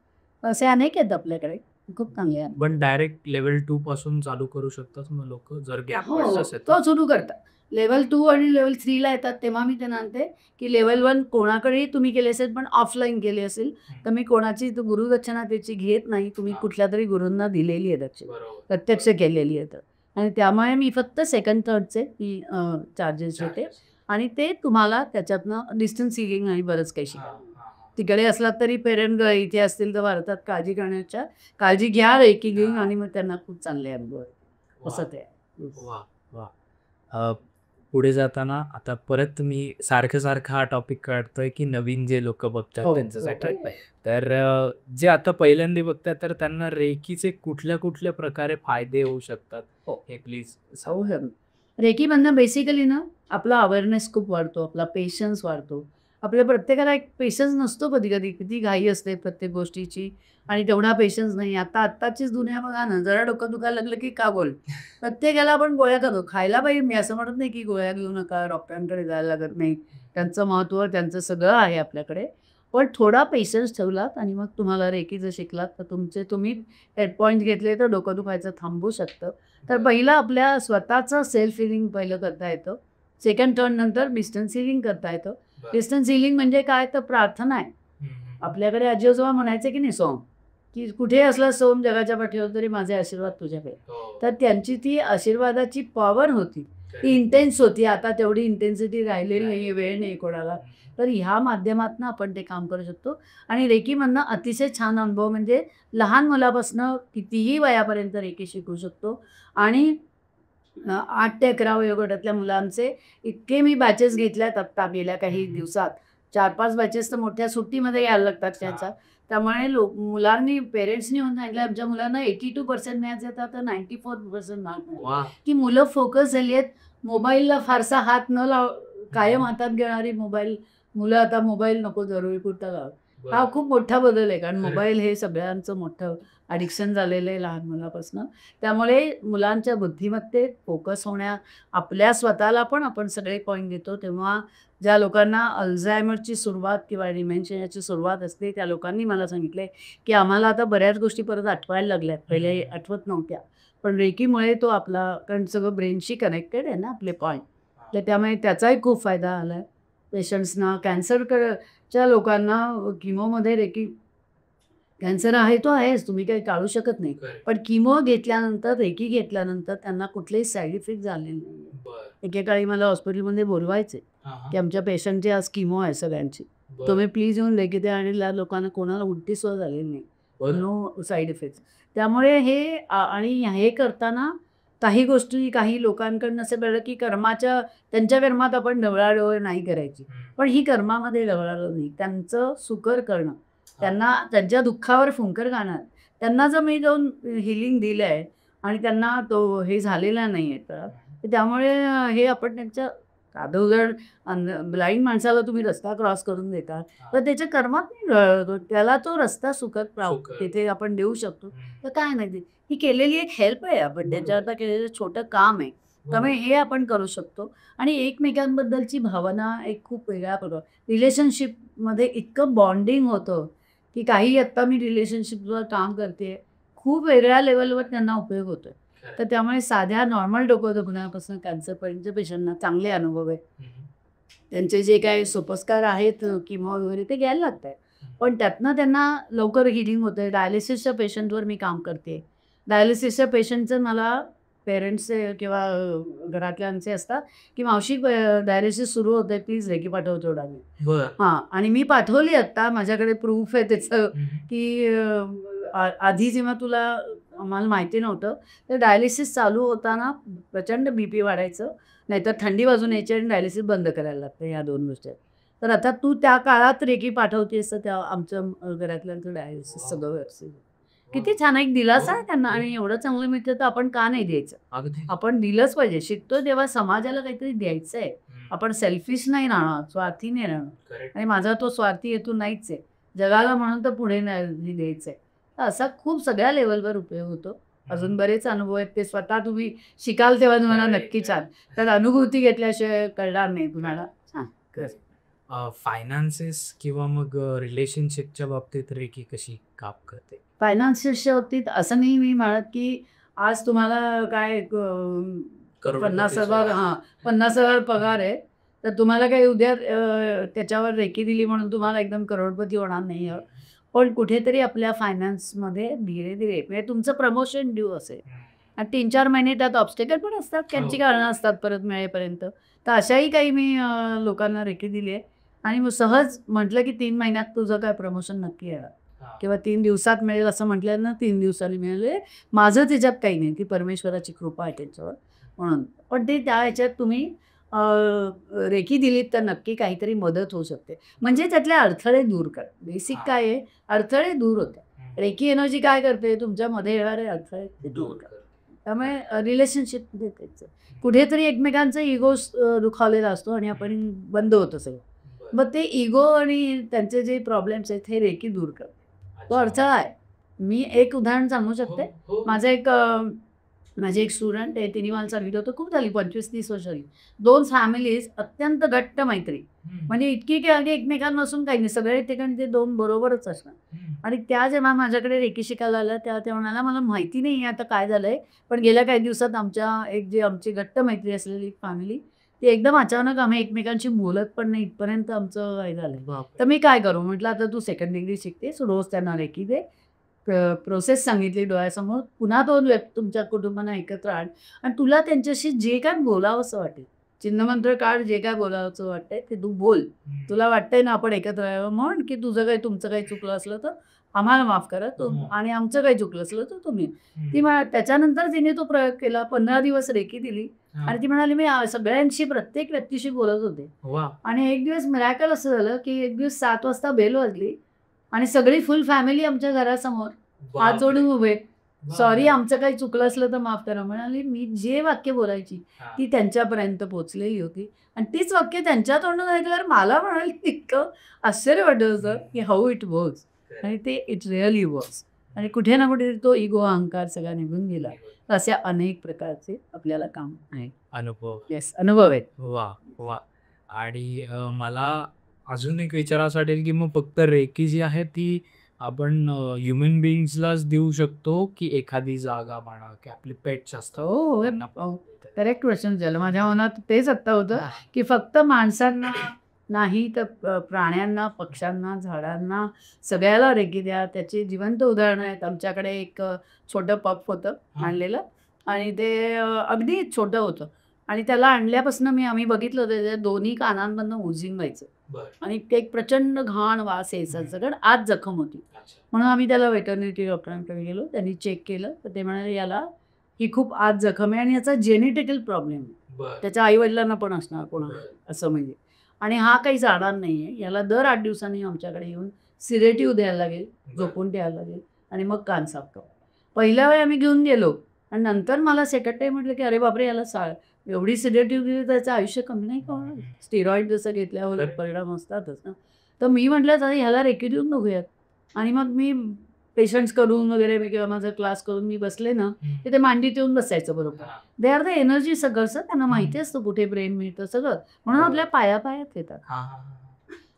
असे अनेक आहेत आपल्याकडे, खूप चांगले आहेत. पण डायरेक्ट लेवल 2 पासून चालू करू शकतात मग लोक, जर गॅप असेल तो सुरू करतात. लेवल 2 आणि लेवल 3 ला येतात तेव्हा मी त्यांना म्हणते की लेवल 1 कोणाकडेही तुम्ही केले असेल, पण ऑफलाईन केले असेल तर मी कोणाची गुरुदक्षिणा त्याची घेत नाही. तुम्ही कुठल्या तरी गुरूंना दिलेली आहे दक्षिणा, प्रत्यक्ष केलेली आहे. आणि त्यामुळे मी फक्त सेकंड थर्डचे मी चार्जेस घेते आणि ते तुम्हाला त्याच्यातनं डिस्टन्स हिलिंग आणि बरंच काही शिका. तिकडे असलात तरी पेरेंट इथे असतील तर भारतात काळजी करण्याच्या काळजी घ्या रेकी घेऊन, आणि मग त्यांना खूप चांगले अनुभव असं ते. पुढे जाताना आता परत मी सारखं हा टॉपिक काढतोय की नवीन जे लोक बघतात त्यांच्यासाठी. तर जे आता पहिल्यांदा बघतात तर त्यांना रेकीचे कुठल्या कुठल्या प्रकारे फायदे होऊ शकतात हे प्लीज. रेकी म्हणणं बेसिकली ना आपला अवेअरनेस खूप वाढतो, आपला पेशन्स वाढतो. आपल्या प्रत्येकाला एक पेशन्स नसतो, कधी कधी किती घाई असते प्रत्येक गोष्टीची आणि तेवढा पेशन्स नाही. आत्ताचीच दुनिया बघा ना, जरा डोकं दुखायला लागलं की का बोल, प्रत्येकाला आपण गोळ्या करतो. खायला पाहिजे, मी असं म्हणत नाही की गोळ्या घेऊ नका, डॉक्टरांकडे जायला लागत नाही. त्यांचं महत्त्व त्यांचं सगळं आहे आपल्याकडे. पण थोडा पेशन्स ठेवलात आणि मग तुम्हाला रेकी जर शिकलात तर तुम्ही हेड पॉईंट घेतले तर डोकं दुखायचं थांबू शकतं. तर पहिलं आपल्या स्वतःचं सेल्फ हिलिंग पहिलं करता येतं. सेकंड टर्न नंतर डिस्टन्स हिलिंग करता येतं. डिस्टन्स हिलिंग म्हणजे काय तर प्रार्थना आहे. आपल्याकडे आजी आजोबा म्हणायचे की नाही सोम, की कुठे असला सोम जगाच्या पाठीवर तरी माझे आशीर्वाद तुझ्याकडे. तर त्यांची ती आशीर्वादाची पॉवर होती, ती इंटेन्स होती. आता तेवढी इंटेन्सिटी राहिलेली नाही, वेळ नाही कोणाला. तर ह्या माध्यमातून आपण ते काम करू शकतो. आणि रेकीमधनं अतिशय छान अनुभव म्हणजे लहान मुलापासून कितीही वयापर्यंत रेकी शिकू शकतो. आणि 8 ते 11 वयोगटातल्या मुलांचे इतके मी बॅचेस घेतल्यात आत्ता गेल्या काही दिवसात. 4-5 बॅचेस तर मोठ्या सुट्टीमध्ये यायला लागतात त्याचा. त्यामुळे मुलांनी पेरेंट्सनी म्हणून सांगितलं आमच्या मुलांना 82% मॅथ्स येतात तर 94% मार्क. की मुलं फोकस झाली आहेत. मोबाईलला फारसा हात न कायम हातात घेणारी मुलं आता मोबाईल नको जरुरी पुरता लाव. हा खूप मोठा बदल आहे, कारण मोबाईल हे सगळ्यांचं मोठं ॲडिक्शन झालेलं आहे लहान मुलापासून. त्यामुळे मुलांच्या बुद्धिमत्तेत फोकस होण्या, आपल्या स्वतःला पण आपण सगळे पॉईंट देतो. तेव्हा ज्या लोकांना अल्झायमरची सुरुवात किंवा डिमेन्शियाची सुरुवात असते त्या लोकांनी मला सांगितले की आम्हाला आता बऱ्याच गोष्टी परत आठवायला लागल्यात, पहिले आठवत नव्हत्या. पण रेकीमुळे तो आपला, कारण सगळं ब्रेनशी कनेक्टेड आहे ना आपले पॉईंट, तर त्यामुळे त्याचाही खूप फायदा आला आहे. पेशंट्सना, कॅन्सरच्या लोकांना किमोमध्ये रेकी कॅन्सर आहे तो आहेच, तुम्ही काही टाळू शकत नाही. पण किमो घेतल्यानंतर, रेकी घेतल्यानंतर त्यांना कुठलेही साईड इफेक्ट झालेले नाही. एकेकाळी मला हॉस्पिटलमध्ये बोलवायचे की आमच्या पेशंटची आज किमो आहे सगळ्यांची, तुम्ही प्लीज येऊन रेकी द्या. आणि त्या लोकांना कोणाला उलटी सुद्धा झालेली नाही, नो साईड इफेक्ट. त्यामुळे हे आणि हे करताना काही गोष्टी काही लोकांकडनं असं कळलं की त्यांच्या कर्मात आपण ढवळाढवळ नाही करायची, पण ही कर्मामध्ये ढवळाढवळ नाही. त्यांचं सुकर करणं, त्यांना त्यांच्या दुःखावर फुंकर घालणार. त्यांना जर मी जाऊन हिलिंग दिलं आहे आणि त्यांना तो हे झालेला नाही आहे, तर त्यामुळे हे आपण त्यांच्या साधं ब्लाइंड माणसाला तुम्ही रस्ता क्रॉस करून देता, तर त्याच्या कर्मात नाही ढवळाढवळ. त्याला तो रस्ता सुखद तिथे आपण देऊ शकतो. तर काय नाही, ही केलेली एक हेल्प आहे, आपण त्याच्यावर केलेलं छोटं काम आहे. त्यामुळे हे आपण करू शकतो. आणि एकमेकांबद्दलची भावना एक खूप वेगळा प्रकार. रिलेशनशिपमध्ये इतकं बॉन्डिंग होतं की काही आत्ता मी रिलेशनशिपवर काम करते, खूप वेगळ्या लेवलवर त्यांना उपयोग होतोय. तर त्यामुळे साध्या नॉर्मल डोकं दुखण्यापासून कॅन्सरपर्यंतच्या पेशंटना चांगले अनुभव आहेत. त्यांचे जे काही सोपस्कार आहेत किमो वगैरे ते घ्यायला लागत आहे, पण त्यातनं त्यांना लवकर हिलिंग होतं आहे. डायलिसिसच्या पेशंटवर मी काम करते. डायलिसिसच्या पेशंटचं मला पेरेंट्सचे किंवा घरातल्यांचे असतात की मावशी डायलिसिस सुरू होतं आहे, प्लीज रेकी पाठव तेवढा मी. हां, आणि मी पाठवली आत्ता, माझ्याकडे प्रूफ आहे त्याचं की आधी जेव्हा आम्हाला माहिती नव्हतं, तर डायलिसिस चालू होताना प्रचंड BP वाढायचं, नाहीतर थंडी वाजून यायची आणि डायलिसिस बंद करायला लागतं, या 2 गोष्टी आहेत. तर आता तू त्या काळात रेकी पाठवतेस, तर त्या आमच्या घरातल्यांचं डायलिसिस सगळं व्यवस्थित. किती छान एक दिलासा आहे त्यांना. आणि एवढं चांगलं मिळतं तर आपण का नाही द्यायचं? आपण दिलंच पाहिजे. शिकतो तेव्हा समाजाला काहीतरी द्यायचं आहे. आपण सेल्फिश नाही राहणार, स्वार्थी नाही राहणार. आणि माझा तो स्वार्थी हेतू नाहीच आहे, जगाला म्हणून तर पुढे नाही द्यायचं आहे. तर असा खूप सगळ्या लेवलवर उपयोग होतो. अजून बरेच अनुभव आहेत, ते स्वतः तुम्ही शिकाल तेव्हा तुम्हाला नक्की छान. तर अनुभूती घेतल्याशिवाय कळणार नाही तुम्हाला. फायनान्सेस किंवा मग रिलेशनशिपच्या बाबतीत रेकी कशी काम करते? फायनान्शियलच्या बाबतीत असं नाही मी म्हणत की आज तुम्हाला काय 50,000 पगार आहे, तर तुम्हाला काही उद्या त्याच्यावर रेकी दिली म्हणून तुम्हाला एकदम करोडपती होणार नाही. पण कुठेतरी आपल्या फायनान्समध्ये धीरे धीरे म्हणजे तुमचं प्रमोशन ड्यू असेल आणि 3-4 महिने त्यात ऑब्स्टेकल पण असतात, त्यांची कारणं असतात परत मिळेपर्यंत. तर अशाही काही मी लोकांना रेकी दिली आहे. आणि मग सहज म्हटलं की 3 महिन्यात तुझं काय प्रमोशन नक्की येणार किंवा 3 दिवसात मिळेल असं म्हटलं ना, 3 दिवसांनी मिळेल. माझं त्याच्यात काही नाही, ती परमेश्वराची कृपा आहे त्यांच्यावर म्हणून. पण ते त्या ह्याच्यात तुम्ही रेकी दिलीत तर नक्की काहीतरी मदत होऊ शकते. म्हणजे त्यातले अडथळे दूर कर. बेसिक काय आहे, अडथळे दूर होते. रेकी एनर्जी काय करते, तुमच्यामध्ये येणारे अडथळे ते दूर करते. त्यामुळे रिलेशनशिपमध्ये त्याचं कुठेतरी एकमेकांचा इगो दुखावलेला असतो आणि आपण बंद होतं सगळं. मग ते इगो आणि त्यांचे जे प्रॉब्लेम्स आहेत हे रेकी दूर करते. तो अडथळा आहे. मी एक उदाहरण सांगू शकते. माझे एक स्टुडंट आहे, तिने मला सांगितलं होतं, खूप झाली 25-30 वर्षांनी. 2 फॅमिलीज अत्यंत घट्ट मैत्री, म्हणजे इतकी की अगदी एकमेकांपासून काही नाही, सगळे ठिकाणी ते 2 बरोबरच असणार. आणि त्या जेव्हा माझ्याकडे रेकी शिकायला आल्या तेव्हा त्या म्हणाल्या, मला माहिती नाही आता काय झालंय, पण गेल्या काही दिवसात आमची घट्ट मैत्री असलेली फॅमिली ती एकदम अचानक आम्ही एकमेकांशी बोलत पण नाही, इथपर्यंत आमचं हे झालंय. तर मी काय करू म्हटलं, आता तू 2nd डिग्री शिकतेस, रोज त्यांना रेकी दे. प्रोसेस सांगितली डोळ्यासमोर. पुन्हा 2 तुमच्या कुटुंबांना एकत्र आण आणि तुला त्यांच्याशी जे काय बोलावंसं वाटेल, चिन्हमंत्र काढ, जे काय बोलावंसं वाटतंय ते तू बोल. तुला वाटतंय ना आपण एकत्र राहावं, म्हण की तुमचं काही चुकलं असलं तर आम्हाला माफ करा, आणि आमचं काही चुकलं असलं तर तुम्ही. त्याच्यानंतर तिने तो प्रयोग केला. 15 दिवस रेकी दिली आणि ती म्हणाली, मी सगळ्यांशी प्रत्येक व्यक्तीशी बोलत होते. आणि एक दिवस मिराकल असं झालं की एक दिवस 7 वाजता बेल वाजली आणि सगळी फुल फॅमिली आमच्या घरासमोर हात जोडून उभे, सॉरी आमचं काही चुकलं असलं तर माफ करा. म्हणाली, मी जे वाक्य बोलायची ती त्यांच्यापर्यंत पोचलेली होती आणि तीच वाक्य त्यांच्या तोंडून ऐकल्यावर मला म्हणाली, इतकं आश्चर्य वाटत होतं की हाऊ इट वर्क्स. आणि ते इट रिअली वर्क्स. आणि कुठे ना कुठे तो इगो, अहंकार सगळा निघून गेला. अशा अनेक प्रकारचे आपल्याला काम आहे, अनुभव आहेत. वा वा. आणि मला अजून एक विचारायचं वाटेल की मग फक्त रेकी जी आहे ती आपण ह्युमन बिईंग्सलाच देऊ शकतो की एखादी जागा म्हणा की आपले पेट्स असतात? हो, करेक्ट क्वेश्चन झालं. माझ्या मनात तेच आत्ता होतं की फक्त माणसांना नाही तर प्राण्यांना, पक्ष्यांना, झाडांना सगळ्याला रेकी द्या. त्याची जिवंत उदाहरणं आहेत. आमच्याकडे एक छोटं पप होतं आणलेलं आणि ते अगदी छोटं होतं आणि त्याला आणल्यापासून आम्ही बघितलं होतं त्याच्या दोन्ही कानांमधनं ओझिंग व्हायचं आणि ते एक प्रचंड घाण वास यायचा कारण आत जखम होती. म्हणून आम्ही त्याला वेटरनरी डॉक्टरांकडे गेलो. त्यांनी चेक केलं तर ते म्हणाले याला ही खूप आत जखम आहे आणि याचा जेनेटिकल प्रॉब्लेम आहे. त्याच्या आईवडिलांना पण असणार कोणाला असं म्हणजे. आणि हा काही जाणार नाही आहे. याला दर 8 दिवसांनी आमच्याकडे येऊन सिडेटिव्ह द्यायला लागेल, झोपून द्यायला लागेल आणि मग कान साफ करा. पहिल्या वेळी आम्ही घेऊन गेलो आणि नंतर मला सेकंड टाईम म्हटलं की अरे बापरे याला एवढी सिडेटिव्ह दिली त्याचं आयुष्य कमी नाही का होणार? स्टेरॉइड जसं घेतल्यावर परिणाम असतातच ना. तर मी म्हटलं तर ह्याला रेकी देऊन बघूयात आणि मग मी पेशंट्स करून वगैरे किंवा माझा क्लास करून मी बसले ना ते मांडीत येऊन बसायचं बरोबर. दे आर द एनर्जी सगळं त्यांना माहिती असतं कुठे ब्रेन मिळतं सगळं म्हणून आपल्या पायात येतात.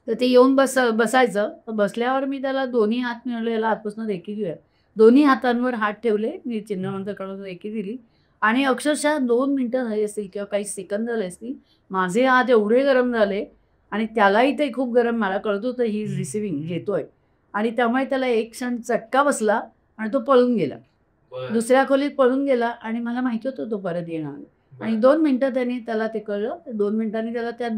तर ते येऊन बसायचं. तर बसल्यावर मी त्याला दोन्ही हात मिळवले याला आतपासून रेकी घेऊया. दोन्ही हातांवर हात ठेवले मी चिन्हमंत्र रेकी दिली आणि अक्षरशः 2 मिनिटं झाली असतील किंवा काही सेकंद झाले असतील. माझे हात एवढे गरम झाले आणि त्यालाही ते खूप गरम मला कळत होतं ही इज रिसिव्हिंग घेतोय आणि त्यामुळे त्याला एक क्षण चटका बसला आणि तो पळून गेला. दुसऱ्या खोलीत पळून गेला आणि मला माहिती होतं तो परत येणार आणि 2 मिनिटं त्यांनी त्याला ते कळलं. 2 मिनिटांनी त्याला त्या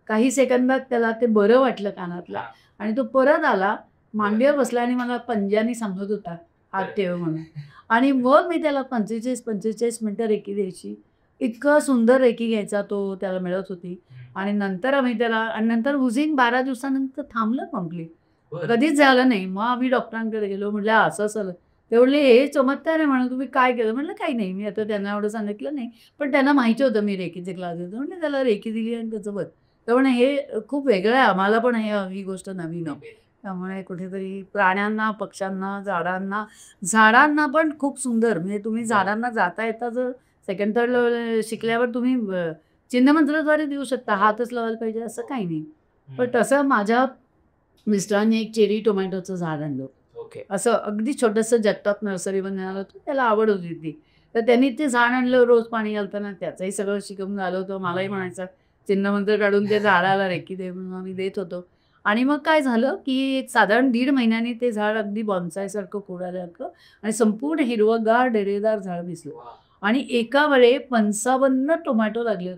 काही सेकंदात त्याला ते बरं वाटलं कानातला आणि तो परत आला मांडीवर बसला आणि मला पंजानी सांगत होता हात ठेव म्हणून आणि मग मी त्याला 45 मिनिटं रेकी द्यायची. इतकं सुंदर रेकी घ्यायचा तो त्याला मिळत होती आणि नंतर आम्ही त्याला आणि नंतर उझिंग 12 दिवसानंतर थांबलं कम्प्लीट. कधीच झालं नाही. मग आम्ही डॉक्टरांकडे गेलो म्हटलं असं असं ते म्हणले हे चमत्कार आहे म्हणून तुम्ही काय केलं म्हटलं काही नाही मी आता त्यांना एवढं सांगितलं नाही पण त्यांना माहिती होतं मी रेकीचे क्लास देतो म्हणजे त्याला रेकी दिली आणि त्याचं बघ त्यामुळे हे खूप वेगळं आहे आम्हाला पण ही गोष्ट नवीन आहे. त्यामुळे कुठेतरी प्राण्यांना, पक्ष्यांना, झाडांना पण खूप सुंदर म्हणजे तुम्ही झाडांना जाता येता जर सेकंड थर्ड लेवल शिकल्यावर तुम्ही चिन्हमंत्राद्वारे देऊ शकता. हातच लावायला पाहिजे असं काही नाही. पण तसं माझ्या मिस्टरांनी एक चेरी टोमॅटोचं झाड आणलं. असं अगदी छोटंसं जगतात नर्सरीमध्ये मिळालं होतं त्याला आवड होती ती. तर त्यांनी ते झाड आणलं रोज पाणी घालताना त्याचंही सगळं शिकवून झालं होतं. मलाही म्हणायचं चिन्हमंत्र काढून ते झाडाला रेकी दे म्हणून आम्ही देत होतो. आणि मग काय झालं की एक साधारण 1.5 महिन्यांनी ते झाड अगदी बॉन्सायसारखं फुलासारखं आणि संपूर्ण हिरवंगार डेरेदार झाड दिसलं आणि एका वेळे 55 टोमॅटो लागले.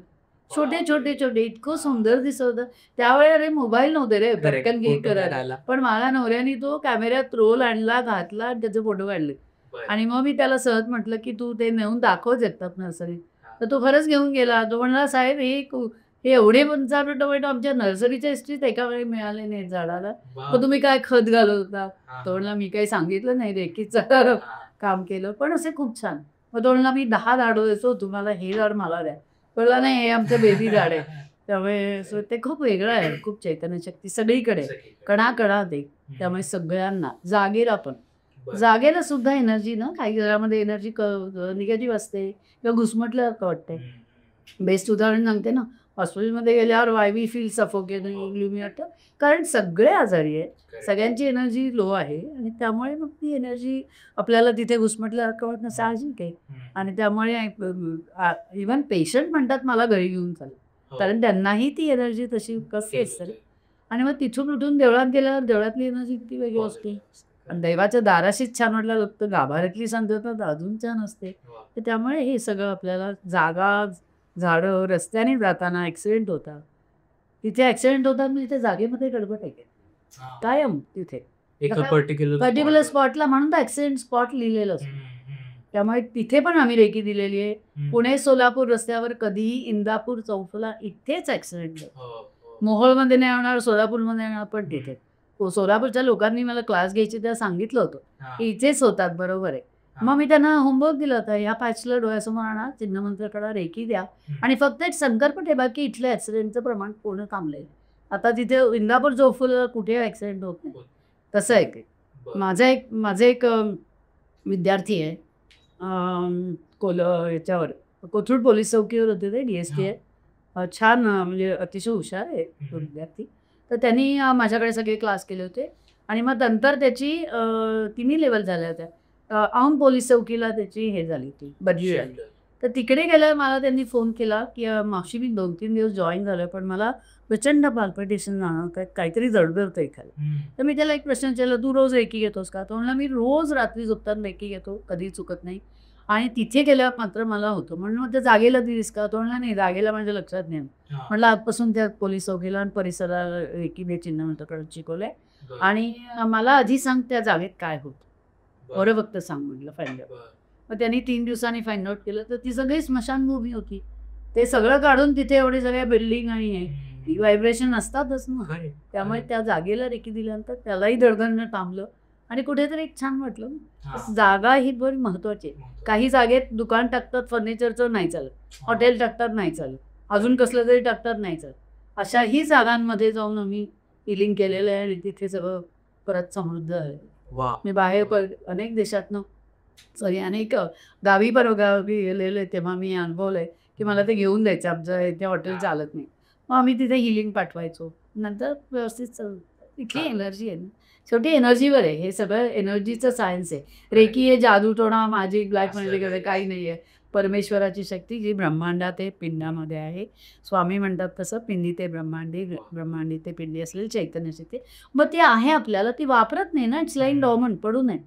छोटे छोटे छोटे इतकं सुंदर दिसत होतं. त्यावेळी अरे मोबाईल नव्हते रे पटकन क्लिक करायला. पण मला नवऱ्याने तो कॅमेऱ्यात रोल आणला घातला आणि त्याचे फोटो काढले आणि मग मी त्याला सहज म्हटलं की तू ते नेऊन दाखवच येतात नर्सरीत. तर तो खरंच घेऊन गेला. तो म्हणला साहेब हे एवढे 55 टोमॅटो आमच्या नर्सरीच्या हिस्ट्रीत एका वेळी मिळाले नाहीत झाडाला. मग तुम्ही काय खत घालत होता? तो म्हणला मी काही सांगितलं नाही रेकीचं काम केलं पण असे खूप छान. मग तो म्हणला मी 10 झाडं देतो तुम्हाला हे झाड मला द्या. बोलला नाही हे आमचं बेबी झाड आहे. त्यामुळे ते खूप वेगळं आहे. खूप चैतन्य शक्ती सगळीकडे कणाकणात आहे. त्यामुळे सगळ्यांना जागेला पण जागेला सुद्धा एनर्जी ना काही घरामध्ये एनर्जी निगेटिव्ह असते किंवा घुसमटल्यासारखं वाटते. बेस्ट उदाहरण सांगते ना हॉस्पिटलमध्ये गेल्यावर why we feel suffocating gloomy वाटतं कारण सगळे आजारी आहेत. सगळ्यांची एनर्जी लो आहे आणि त्यामुळे मग ती एनर्जी आपल्याला तिथे घुसमटल्यासारखं वाटणं साहजिक आहे. आणि त्यामुळे इव्हन पेशंट म्हणतात मला घरी घेऊन चाल कारण त्यांनाही ती एनर्जी तशी कशी असते. आणि मग तिथून उठून देवळात गेल्यावर देवळातली एनर्जी किती वेगळी असते आणि दैवाच्या दाराशीच छान वाटलं लागतं. गाभाऱ्यातली शांतता अजून छान असते. तर त्यामुळे हे सगळं आपल्याला जागा झाडं रस्त्याने जाताना ॲक्सिडेंट होतात. तिथे ॲक्सिडेंट होतात म्हणजे त्या जागेमध्ये गडबड आहे कायम तिथे पर्टिक्युलर स्पॉटला म्हणून तर ॲक्सिडेंट स्पॉट लिहिलेलं असतं. त्यामुळे तिथे पण आम्ही रेकी दिलेली आहे. पुणे सोलापूर रस्त्यावर कधीही इंदापूर चौफुला इथेच ॲक्सिडेंट आहे. मोहोळमध्ये नाही होणार सोलापूरमध्ये येणार पण तिथे. सोलापूरच्या लोकांनी मला क्लास घ्यायची तेव्हा सांगितलं होतं की इथेच होतात बरोबर आहे. मग मी त्यांना होमवर्क दिला होता ह्या पॅचला डोळ्यासमोर आणा चिन्हमंत्राकडे रेकी द्या आणि फक्त एक संकल्प ठेवा की इथल्या ॲक्सिडेंटचं प्रमाण पूर्ण थांबलंय. आता तिथे इंदापूर चौफुला कुठे ॲक्सिडेंट होत नाही तसं आहे की माझे एक विद्यार्थी आहे याच्यावर कोथरूड पोलीस चौकीवर होते ते DSP आहे. छान म्हणजे अतिशय हुशार आहे तो विद्यार्थी. तर त्यांनी माझ्याकडे सगळे क्लास केले होते आणि मग नंतर त्याची 3 लेवल झाल्या होत्या. औंध पोलीस चौकीला त्याची हे झाली होती बदली झाली तर तिकडे गेल्यावर मला त्यांनी फोन केला की मावशी मी 2-3 दिवस जॉईन झालोय पण मला प्रचंड पाल्पिटेशन जाणवत काहीतरी जडजडतं एखादं. तर मी त्याला एक प्रश्न विचारला, तू रोज रेकी घेतोस का? तो म्हणला मी रोज रात्री झोपताना रेकी घेतो, कधी चुकत नाही. आणि तिथे गेल्यावर मात्र मला होतं. म्हणून मग त्या जागेला दिलीस का? तो म्हणला नाही, जागेला माझ्या लक्षात नाही. म्हटलं आजपासून त्या पोलीस चौकीला आणि परिसराला रेकीने चिन्ह मंत्र शिकवलंय आणि मला आधी सांग त्या जागेत काय होतं, बरं फक्त सांग म्हटलं फाइंड आउट. मग त्यांनी 3 दिवसांनी फाइंड आउट केलं तर ती सगळी स्मशानभूमी होती. ते सगळं काढून तिथे एवढे सगळ्या बिल्डिंग आणि व्हायब्रेशन असतातच ना, त्यामुळे त्या जागेला रेकी दिल्यानंतर त्यालाही धडधडणं थांबलं आणि कुठेतरी एक छान वाटलं. जागा ही बरी महत्वाची आहे. काही जागेत दुकान टाकतात फर्निचरचं नाही चालत, हॉटेल टाकतात नाही चालत, अजून कसलं तरी टाकतात नाही चालत. अशाही जागांमध्ये जाऊन आम्ही हिलिंग केलेलं आहे आणि तिथे सगळं परत समृद्ध आहे. मी बाहेर अनेक देशातनं अनेक गावी गावी गेलेलो आहे तेव्हा मी अनुभवलंय की मला ते घेऊन द्यायचं, आमचं इथे हॉटेल चालत नाही. मग आम्ही तिथे हिलिंग पाठवायचो, नंतर व्यवस्थित चालू. इथली एनर्जी आहे ना, शेवटी एनर्जीवर आहे, हे सगळं एनर्जीचं सायन्स आहे. रेकी हे जादूटोणा मॅजिक ब्लॅक मॅजिक काही नाही आहे. परमेश्वराची शक्ती जी ब्रह्मांडात आहे, पिंडामध्ये आहे. स्वामी म्हणतात तसं पिंडी ते ब्रह्मांडी, ब्रह्मांडी ते पिंडी असलेली चैतन्य शक्ती. मग ती आहे आपल्याला, ती वापरत नाही ना, इट्स लाईक डॉर्मंट पडू नये.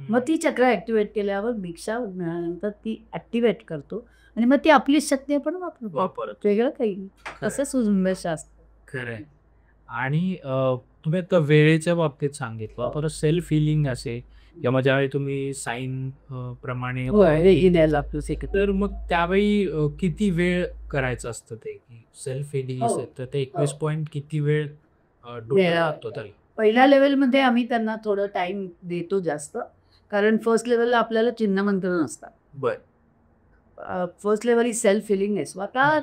मग ती चक्र ॲक्टिवेट केल्यावर दीक्षा मिळाल्यानंतर ती ॲक्टिवेट करतो आणि मग ती आपली शक्ती आपण वापरतो, वेगळं काही नाही. असं सुझुंबेश असतं. खरं आहे. आणि तुम्ही आता वेळेच्या बाबतीत सांगितलं, परत सेल्फ हिलिंग असे किंवा ज्यावेळी तुम्ही साईन प्रमाणे तर मग त्यावेळी किती वेळ करायचं असतं ते की सेल्फ हिलिंग असेल तर ते 21 पॉईंट किती वेळ लागतो तरी? पहिल्या लेवलमध्ये आम्ही त्यांना थोडं टाइम देतो जास्त, कारण फर्स्ट लेवलला आपल्याला चिन्ह मंत्र नसतात. बरं. फर्स्ट लेवल ही सेल्फ हिलिंग आहे. स्वतः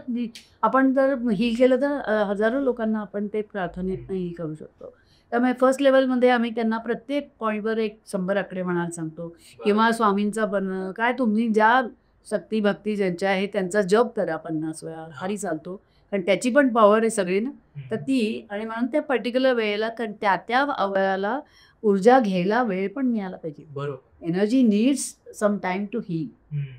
आपण जर हील केलं तर हजारो लोकांना आपण ते प्रार्थनेत ही करू शकतो. त्यामुळे फर्स्ट लेवलमध्ये आम्ही त्यांना प्रत्येक पॉईंटवर एक 100 आकडे म्हणायला सांगतो किंवा स्वामींचा पण काय तुम्ही ज्या शक्ती भक्ती ज्यांच्या आहे त्यांचा जप करा 50 वेळा, हरी चालतो. कारण त्याची पण पॉवर आहे सगळी ना, तर ती आणि म्हणून त्या पर्टिक्युलर वेळेला कारण त्या वेळेला ऊर्जा घ्यायला वेळ पण मिळाला पाहिजे. बरोबर. Energy needs some time to heal.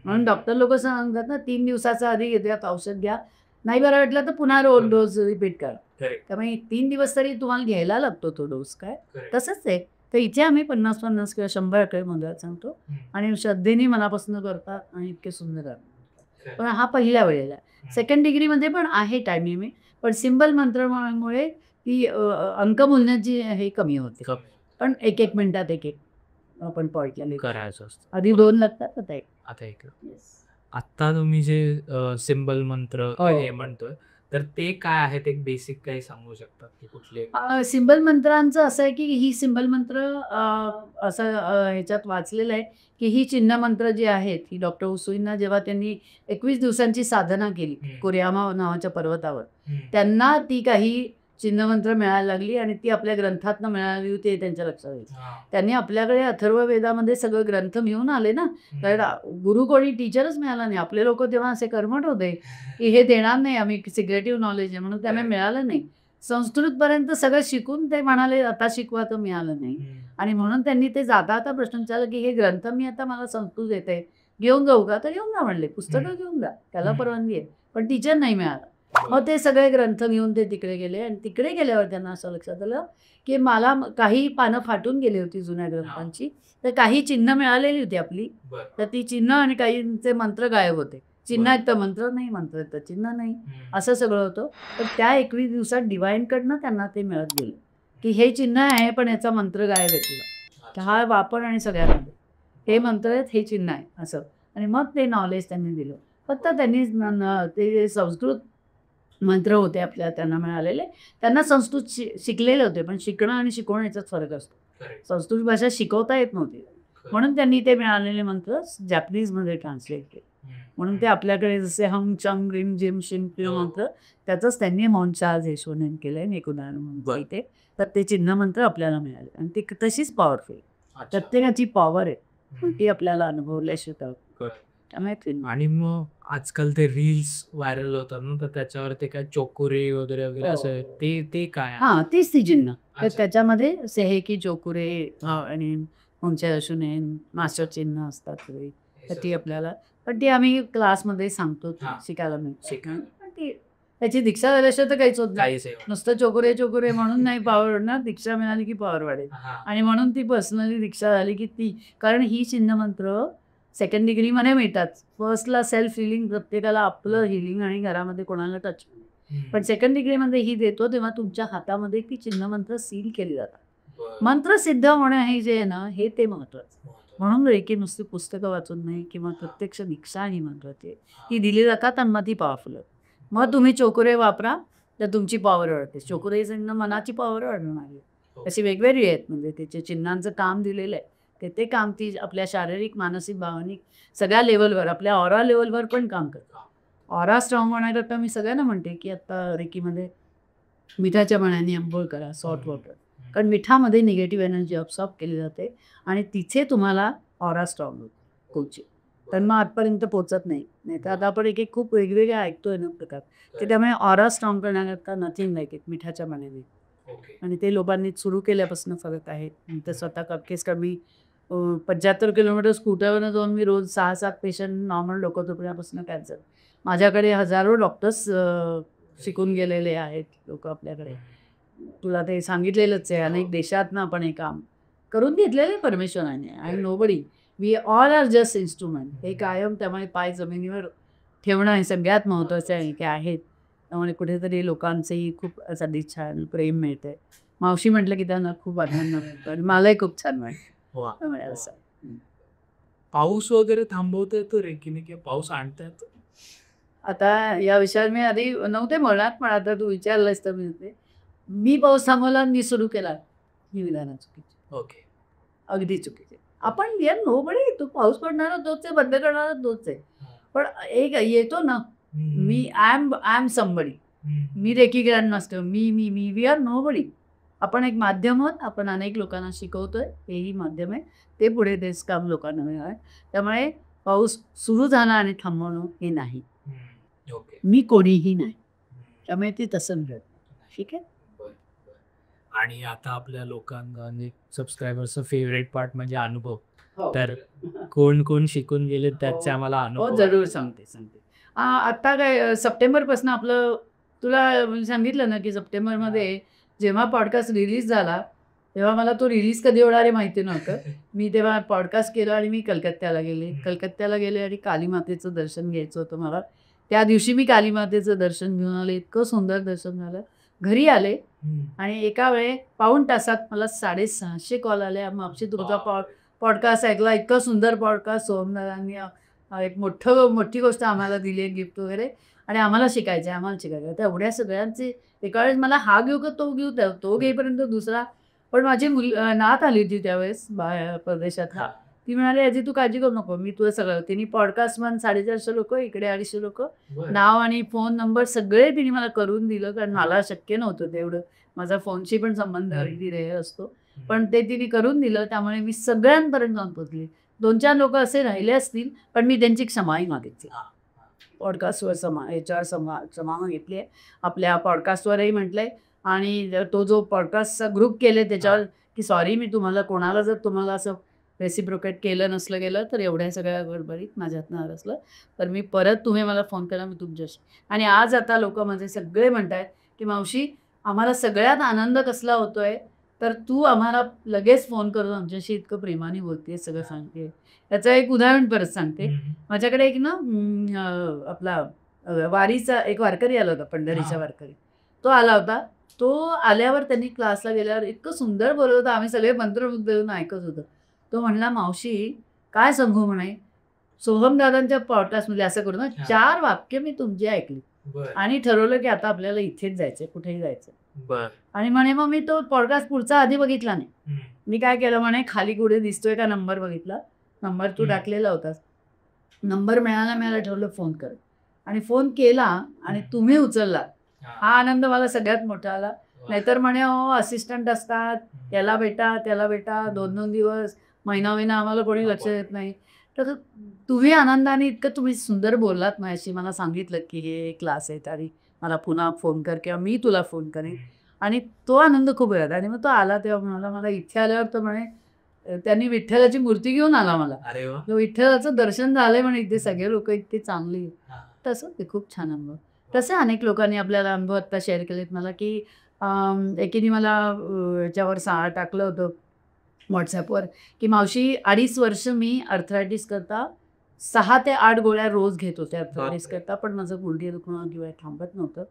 म्हणून डॉक्टर लोक सांगतात ना 3 दिवसाचा आधी घेतात औषध घ्या, नाही बरं वाटलं तर पुन्हा डोस रिपीट करा. त्यामुळे 3 दिवस तरी तुम्हाला घ्यायला लागतो तो डोस. काय तसंच आहे. तर इथे आम्ही 50-50 किंवा 100 आकडे मंदिरात सांगतो आणि श्रद्धेने मनापासून करतात आणि इतके सुंदर आहे. पण हा पहिल्या वेळेला. सेकंड डिग्रीमध्ये पण आहे टाइम लिमिट, पण सिम्बल मंत्रामुळे ती अंक बोलण्यात जी हे कमी होते. पण 1-1 मिनिटात 1-1 आपण पॉईंटला करायचं असतं. आधी 2 लागतात आता 1. आता 1. आता तुम्ही जे सिम्बल मंत्र हे म्हणतोय तर ते काय आहेत, एक बेसिक काही सांगू शकतात की कुठले? सिम्बल मंत्रांचं असं आहे की ही सिम्बल मंत्र असं ह्याच्यात वाचलेलं आहे की ही चिन्ह मंत्र जी आहेत ही डॉक्टर उसुईंना जेव्हा त्यांनी 21 दिवसांची साधना केली कुरियामा नावाच्या पर्वतावर, त्यांना ती काही चिन्हमंत्र मिळायला लागली आणि ती आपल्या ग्रंथातनं मिळाली होती हे त्यांच्या लक्षात येईल. त्यांनी आपल्याकडे अथर्ववेदामध्ये सगळे ग्रंथ मिळून आले ना, कारण गुरु कोणी टीचरच मिळाला नाही. आपले लोक तेव्हा असे कर्मठ होते की हे देणार नाही आम्ही, सिक्रेटिव्ह नॉलेज आहे म्हणून त्यामुळे मिळालं नाही. संस्कृतपर्यंत सगळं शिकून ते म्हणाले आता शिकवा, तर मिळालं नाही. आणि म्हणून त्यांनी ते जाता प्रश्न विचारला की हे ग्रंथ मी आता मला संस्कृत येते, घेऊन जाऊ का? तर घेऊन जा म्हणले, पुस्तकं घेऊन जा, त्याला परवानगी आहे. पण टीचर नाही मिळाला. मग ते सगळे ग्रंथ घेऊन ते तिकडे गेले आणि तिकडे गेल्यावर त्यांना असं लक्षात आलं की मला काही पानं फाटून गेली होती जुन्या ग्रंथांची, तर काही चिन्ह मिळालेली होती आपली, तर ती चिन्ह आणि काहींचे मंत्र गायब होते. चिन्ह आहेत तर मंत्र नाही, मंत्र आहेत तर चिन्ह नाही, असं सगळं होतं. तर त्या 21 दिवसात डिवाईनकडनं त्यांना ते मिळत गेलं की हे चिन्ह आहे पण याचा मंत्र गायब आहे. तर हा वापर आणि सगळ्यांमध्ये हे मंत्र आहेत, हे चिन्ह आहे असं. आणि मग ते नॉलेज त्यांनी दिलं. फक्त त्यांनी ते संस्कृत मंत्र होते आपल्या त्यांना मिळालेले, त्यांना संस्कृत शिकलेले होते, पण शिकणं आणि शिकवणं याच्यात फरक असतो. संस्कृत भाषा शिकवता येत नव्हती म्हणून त्यांनी ते मिळालेले मंत्र जॅपनीजमध्ये ट्रान्सलेट केले. म्हणून ते आपल्याकडे जसे हम चम रिम जिम शिम मंत्र त्याचंच त्यांनी मौनचाज यशोनेन केलंय म्हणून इथे, तर ते चिन्ह मंत्र आपल्याला मिळाले आणि ते तशीच पॉवरफुल, प्रत्येकाची पॉवर आहे ती आपल्याला अनुभवल्याशिवाय. आणि मग आजकाल ते रील्स व्हायरल होतात ना, तर त्याच्यावर ते काय चोकुरे वगैरे वगैरे असं ते काय? हा, तीच ती चिन्ह. तर त्याच्यामध्ये सेहेकी चोकुरे आणि उंच्या अशुने मास्टर चिन्ह असतात सगळी. तर ती आपल्याला पण ती आम्ही क्लासमध्ये सांगतो हां. शिकायला मिळते. शिकायला. पण ती त्याची दीक्षा झाल्याशिवाय तर काहीच होत नाही. काहीच आहे. नुसतं चोकुरे चोकुरे म्हणून नाही पॉवर वाढणार, दीक्षा मिळाली की पॉवर वाढेल. हां. आणि म्हणून ती पर्सनली दीक्षा झाली की ती कारण ही चिन्हमंत्र सेकंड डिग्रीमध्ये मिळतात. फर्स्टला सेल्फ हिलिंग प्रत्येकाला आपलं हिलिंग आणि घरामध्ये कोणाला टच पण सेकंड डिग्रीमध्ये ही देतो तेव्हा तुमच्या हातामध्ये ती चिन्हमंत्र सील केली जातात. बरं. मंत्र सिद्ध होणं हे जे आहे ना हे ते महत्वाचं. म्हणून रेकी नुसती पुस्तकं वाचून नाही किंवा प्रत्यक्ष दीक्षा आणि मंत्राची ती दिली जातात आणि मग ती पॉवरफुल होते. मग तुम्ही चोकुरे वापरा तर तुमची पॉवर वाढते. चोकुरे मनाची पॉवर वाढवणार आहे. अशी वेगवेगळी आहेत म्हणजे त्याचे चिन्हांचं काम दिलेलं आहे. ते काम ती आपल्या शारीरिक, मानसिक, भावनिक सगळ्या लेवलवर आपल्या ऑरा लेवलवर पण काम करतात. ऑरा स्ट्रॉंग होण्याकरता मी सगळ्यांना म्हणते की आता रेकीमध्ये मिठाच्या पाण्याने अंघोळ करा, सॉल्ट वॉटर. कारण मिठामध्ये निगेटिव्ह एनर्जी अब्सॉर्ब केली जाते आणि तिथे तुम्हाला ऑरा स्ट्रॉंग होतो कोची. तर मग आतपर्यंत पोचत नाही. नाहीतर आता आपण एक खूप वेगवेगळे ऐकतोय ना प्रकार. की त्यामुळे ऑरा स्ट्रॉंग करण्याकरता नथिंग लाईक इट मिठाच्या पाण्याने. आणि ते लोकांनी सुरू केल्यापासून फरक आहे. तर स्वतः कपकेस मी 75 किलोमीटर स्कूटरवरनं जाऊन मी रोज 6-7 पेशंट नॉर्मल डोकंदुखण्यापासून कॅन्सर. माझ्याकडे हजारो डॉक्टर्स शिकून गेलेले आहेत लोक आपल्याकडे. तुला ते सांगितलेलंच आहे अनेक देशातनं आपण हे काम करून घेतलेलं आहे परमेश्वराने. आणि nobody we all are just instrument. हे कायम त्यामुळे पाय जमिनीवर ठेवणं हे सगळ्यात महत्त्वाचं आहे की आहेत. त्यामुळे कुठेतरी लोकांचंही खूप अगदी छान प्रेम मिळते. मावशी म्हटलं की त्यांना खूप आनंद मिळतो आणि मलाही खूप छान वाटतं. वा. त्यामुळे असं पाऊस वगैरे थांबवता येतो रेकीने किंवा पाऊस आणता येतो? आता या विषयावर मी आधी नव्हते म्हणत पण आता तू विचारलंस तर मी म्हणते. मी पाऊस थांबवला आणि मी सुरू केला ही विधानं चुकीची, ओके. अगदी चुकीची. आपण यार नोबडी तो पाऊस पडणारा तोच आहे, बंद करणारा तोच आहे. पण एक येतो ना मी आय एम समबडी. मी रेकी ग्रँड मास्टर मी मी मी वी आर नोबडी. आपण एक माध्यम आहोत. आपण अनेक लोकांना शिकवतोय हेही माध्यम आहे. ते पुढे तेच काम लोकांना मिळणार. त्यामुळे पाऊस सुरू झाला आणि थांबवणं हे नाही. ओके. मी कोणीही नाही. त्यामुळे ते तसं मिळत नाही. ठीक आहे. आणि आता आपल्या लोकांना म्हणजे सबस्क्रायबर्सचं फेवरेट पार्ट म्हणजे अनुभव. तर कोण कोण शिकून गेले त्याचे आम्हाला हो अनुभव जरूर सांगते. आत्ता काय सप्टेंबरपासून आपलं तुला सांगितलं ना की सप्टेंबरमध्ये जेव्हा पॉडकास्ट रिलीज झाला तेव्हा मला तो रिलीज कधी होणार आहे माहिती नव्हतं. मी तेव्हा पॉडकास्ट केला आणि मी कलकत्त्याला गेले आणि कालीमातेचं दर्शन घ्यायचं होतं मला. त्या दिवशी मी कालीमातेचं दर्शन घेऊन आले. इतकं सुंदर दर्शन झालं. घरी आले आणि एका वेळे पाऊण तासात मला 650 कॉल आले. मावशी तुमचा पॉडकास्ट ऐकला, इतकं सुंदर पॉडकास्ट सोहमदादांनी एक मोठी गोष्ट आम्हाला दिली आहे गिफ्ट वगैरे आणि आम्हाला शिकायचं. तर एवढ्या सगळ्यांचे एका वेळेस मला हा घेऊ का तो घेऊ तो घेईपर्यंत दुसरा. पण माझी नात आली होती त्यावेळेस परदेशातला. ती म्हणाली आजी तू काळजी करू नको मी तुझं सगळं. तिने पॉडकास्ट 450 लोक इकडे 250 लोक नाव आणि फोन नंबर सगळे तिने मला करून दिलं कारण मला शक्य नव्हतं तेवढं. माझा फोनशी पण संबंध अगदी रे असतो. पण ते तिने करून दिलं त्यामुळे मी सगळ्यांपर्यंत जाऊन पोचले. 2-4 लोक असे राहिले असतील पण मी त्यांची क्षमाही मागितली. पॉडकास्टवर याच्यावर क्षमा मागितली आहे. आपल्या पॉडकास्टवरही म्हटलंय आणि तो जो पॉडकास्टचा ग्रुप केले त्याच्यावर की सॉरी मी तुम्हाला कोणाला जर तुम्हाला असं रेसिप्रोकेट केलं नसलं गेलं तर एवढ्या सगळ्या गडबडीत माझ्यातनं आलं असलं तर मी परत तुम्ही मला फोन करा मी तुमच्याशी. आणि आज आता लोक माझे सगळे म्हणतायत की मावशी आम्हाला सगळ्यात आनंद कसला होतोय तर तू आम्हाला लगेच फोन करून आमच्याशी इतकं प्रेमाने बोलते सगळं सांगते. त्याचं एक उदाहरण परत सांगते. माझ्याकडे एक ना आपला वारीचा एक वारकरी आला होता पंढरीचा वारकरी. तो आला होता. तो आल्यावर त्यांनी क्लासला गेल्यावर इतकं सुंदर बोलत होता. आम्ही सगळे मंत्रमुग्ध होऊन ऐकत होतो. तो म्हणला मावशी काय सांगू म्हणे सोहमदादांच्या पॉडकास्टमध्ये असं करू ना 4 वाक्य मी तुमची ऐकली आणि ठरवलं की आता आपल्याला इथेच जायचं कुठेही जायचं. आणि म्हणे मग मी तो पॉडकास्ट पुढचा आधी बघितला नाही. मी काय केलं म्हणे खाली कुठे दिसतोय का नंबर बघितला. नंबर तू टाकलेला होतास. नंबर मिळाला ठरवलं फोन कर आणि फोन केला आणि तुम्ही उचलला. हा आनंद मला सगळ्यात मोठा आला. नाहीतर म्हणे असिस्टंट असतात याला भेटा त्याला भेटा 2-2 दिवस महिना आम्हाला कोणी लक्ष देत नाही. तर तुम्ही आनंदाने इतकं तुम्ही सुंदर बोललात माझ्याशी मला सांगितलं की हे क्लास आहेत आणि मला पुन्हा फोन कर किंवा मी तुला फोन करेन आणि तो आनंद खूप वेळात. आणि मग तो आला तेव्हा म्हणाला मला इथे आल्यावर तर म्हणे त्यांनी विठ्ठलाची मूर्ती घेऊन आला मला. अरे वा. विठ्ठलाचं दर्शन झालंय म्हणे, इथे सगळे लोक इतके चांगली आहेत. हा. तसं ते खूप छान अनुभव. तसे अनेक लोकांनी आपल्याला अनुभव आता शेअर केलेत मला, की एकीने मला याच्यावर टाकलं होतं व्हॉट्सॲपवर, की मावशी 2.5 वर्ष मी अर्थरायटिस करता 6 ते 8 गोळ्या रोज घेत होते अर्थरायटिस करता, पण माझं गुडघे दुखणं किंवा थांबत नव्हतं.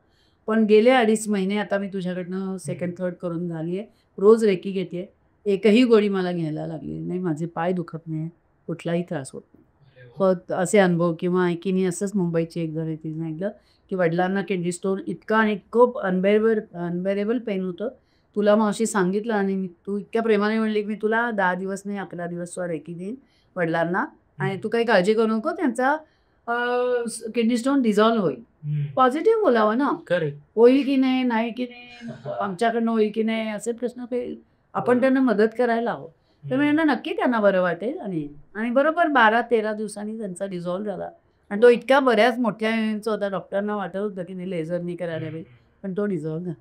पण गेले 2.5 महिने आता मी तुझ्याकडनं सेकंड थर्ड करून झाली आहे, रोज रेकी घेते, एकही गोळी मला घ्यायला लागली नाही, माझे पाय दुखत नाही, कुठलाही त्रास होत नाही. पण असे अनुभव. किंवा एकीने असंच मुंबईची एक जण तिने सांगितलं, की वडिलांना किडनी स्टोन इतका आणि खूप अनबेरेबल पेन होतं, तुला मावशी सांगितलं आणि तू इतक्या प्रेमाने म्हणली, की मी तुला 10 दिवस नाही 11 दिवस रेकी देईन वडिलांना, आणि तू काही काळजी करू नको, त्यांचा किडनी स्टोन डिझॉल्व्ह होईल. पॉझिटिव्ह बोलावं ना, होईल की नाही, नाही की नाही, आमच्याकडनं होईल की नाही, असे प्रश्न काही आपण त्यांना मदत करायला हवं. तर मी नक्की त्यांना बरं वाटेल. आणि बरोबर 12-13 दिवसांनी त्यांचा डिझॉल्व्ह झाला. आणि तो इतक्या बऱ्याच मोठ्या यांचा होता, डॉक्टरांना वाटत होतं की नाही लेझरनी करायला हवे, पण तो डिझॉल्व्ह झाला.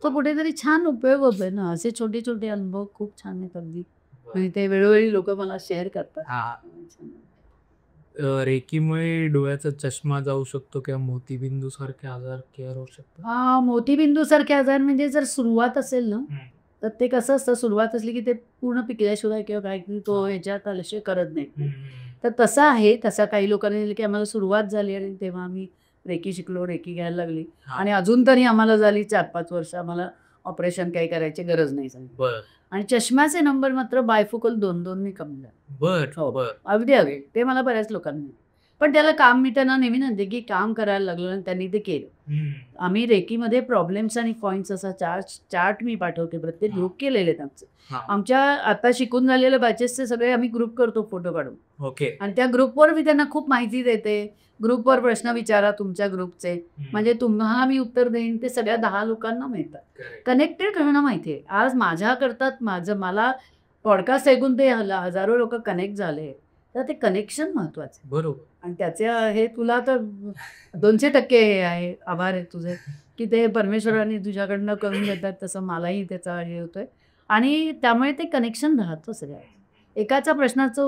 तो कुठेतरी छान उपयोग होतोय ना, असे छोटे छोटे अनुभव खूप छान आहेत अगदी. म्हणजे ते वेळोवेळी लोक मला शेअर करतात. रेकीमुळे डोळ्याचा चष्मा जाऊ शकतो किंवा मोतीबिंदू सारखे आजार केअर होऊ शकतो. मोतीबिंदू सारखे आजार म्हणजे जर सुरुवात असेल ना, तर ते कसं असतं, सुरुवात असली की ते पूर्ण पिकल्याशिवाय किंवा काय की तो ह्याच्यात आल्याशिवाय करत नाही. तर तसं आहे. तसा काही लोकांनी की आम्हाला सुरुवात झाली आणि तेव्हा आम्ही रेकी शिकलो, रेकी घ्यायला लागली, आणि अजून तरी आम्हाला झाली 4-5 वर्ष, आम्हाला ऑपरेशन काही करायची गरज नाही झाली. आणि चष्म्याचे नंबर मात्र बायफोकल 2-2 कमी झाले. अगदी ते मला बऱ्याच लोकांनी. पण त्याला काम मी त्यांना नेहमी म्हणते, की काम करायला लागलो आणि त्यांनी ते केलं. आम्ही रेकीमध्ये प्रॉब्लेम्स आणि पॉईंट्स असा चार्ट मी पाठवते, प्रत्येक ग्रुप केलेले आहेत आमचे. आमच्या आता शिकून झालेल्या बॅचेसचे सगळे आम्ही ग्रुप करतो फोटो काढून. आणि त्या ग्रुपवर मी त्यांना खूप माहिती देते. ग्रुपवर प्रश्न विचारा तुमच्या ग्रुपचे, म्हणजे तुम्हाला मी उत्तर देईन, ते सगळ्या 10 लोकांना मिळतात. कनेक्टेड राहणं माहिती आहे. आज माझ्या करतात, मला पॉडकास्ट ऐकून ते हजारो लोक कनेक्ट झाले, तर ते कनेक्शन महत्वाचं आहे. बरोबर. आणि त्याचे हे तुला तर 200% हे आहे, आभार आहे तुझे, की ते परमेश्वराने तुझ्याकडनं करून घेतात, तसं मलाही त्याचा हे होतोय. आणि त्यामुळे ते कनेक्शन राहतं सगळ्या. एकाच्या प्रश्नाचं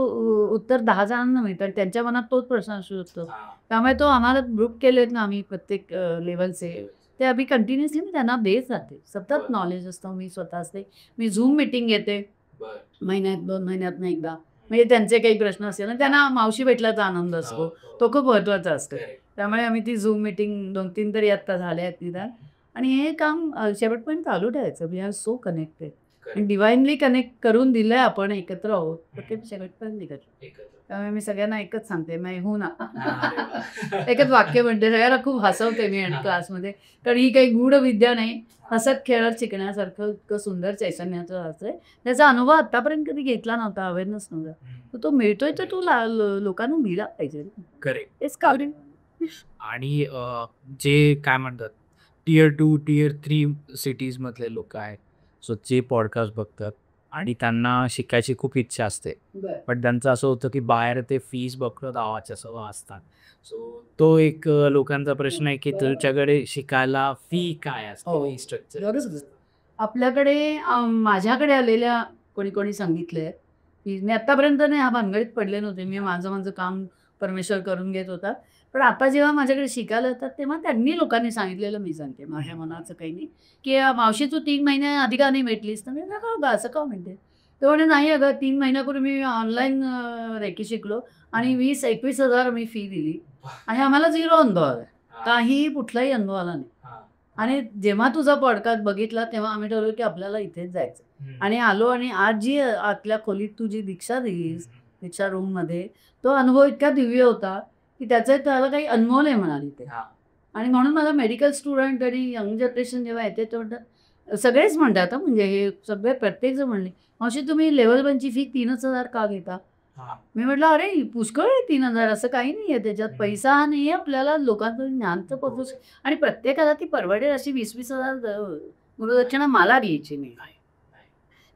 उत्तर 10 जणांना मिळतं आणि त्यांच्या मनात तोच प्रश्न असू शकतो. त्यामुळे तो आम्हाला ग्रुप केलेत ना आम्ही प्रत्येक लेवलचे, ते आम्ही कंटिन्युअसली मी त्यांना देत जाते. सतत नॉलेज असतं. मी स्वतः असते, मी झूम मीटिंग घेते महिन्यात 2 महिन्यातनं एकदा. म्हणजे त्यांचे काही प्रश्न असेल ना, त्यांना मावशी भेटल्याचा आनंद असतो, तो खूप महत्त्वाचा असतो. त्यामुळे आम्ही ती झूम मीटिंग 2-3 तरी आत्ता झाल्या आहेत निदान. आणि हे काम शेवटपर्यंत चालू ठेवायचं. We are so connected. आणि डिवाइनली कनेक्ट करून दिलंय आपण, एकत्र आहोत, तर ते शेवटपर्यंत निघत. त्यामुळे मी सगळ्यांना एकच सांगते, मैं हूं ना. एकच वाक्य म्हणते, सगळ्यांना खूप हसवते मी क्लासमध्ये, कारण ही काही गूढ विद्या नाही, हसत खेळत शिकण्यासारखं इतकं सुंदर चैतन्याचं असतंय. त्याचा अनुभव आतापर्यंत कधी घेतला नव्हता, अवेअरनेस नव्हता, तर तो मिळतोय, तर तो लोकांना मिळाला पाहिजे. करेक्ट. इट्स का. आणि जे काय म्हणतात Tier 2, Tier 3 सिटीज मधले लोक आहेत, सो जे पॉडकास्ट बघतात आणि त्यांना शिकायची खूप इच्छा असते, पण त्यांचं असं होतं की बाहेर ते फीस बघत आवाच्या सवा असतात. सो तो एक लोकांचा प्रश्न आहे की तुमच्याकडे शिकायला फी काय असते, स्ट्रक्चर. आपल्याकडे माझ्याकडे आलेल्या कोणी सांगितलंय की मी आतापर्यंत नाही हा भानगडीत पडले नव्हते. मी माझं काम परमेश्वर करून घेत होता. पण आता जेव्हा माझ्याकडे शिकायला येतात तेव्हा त्यांनी लोकांनी सांगितलेलं मी सांगते. माझ्या मनाचं काही नाही की मावशी तू 3 महिने आधी का नाही भेटलीस, तर मी का असं का म्हणते. तर म्हणे नाही अगं, 3 महिन्यापूर्वी मी ऑनलाईन रेकी शिकलो आणि 20-21 हजार मी फी दिली आणि आम्हाला 0 अनुभव आला, काही कुठलाही अनुभव आला नाही. आणि जेव्हा तुझा पॉडकास्ट बघितला तेव्हा आम्ही ठरवलं की आपल्याला इथेच जायचं. आणि आलो, आणि आज जी आतल्या खोलीत तू जी दीक्षा दिलीस, दीक्षा रूममध्ये, तो अनुभव इतका दिव्य होता की त्याला काही अनुभव नाही म्हणाली ते. आणि म्हणून मला मेडिकल स्टुडंट आणि यंग जनरेशन जेव्हा येते तेव्हा सगळेच म्हणतात, म्हणजे हे सगळे प्रत्येकजण म्हणले, मावशी तुम्ही लेवल 1ची फी 3,000 का घेता. मी म्हटलं अरे पुष्कळ आहे 3,000, असं काही नाही आहे त्याच्यात. पैसा हा नाही आहे, आपल्याला लोकांचं ज्ञानचं पफूस, आणि प्रत्येकाला ती परवडेल अशी 20-20 हजार गुरुदक्षिणा मला द्यायची नाही.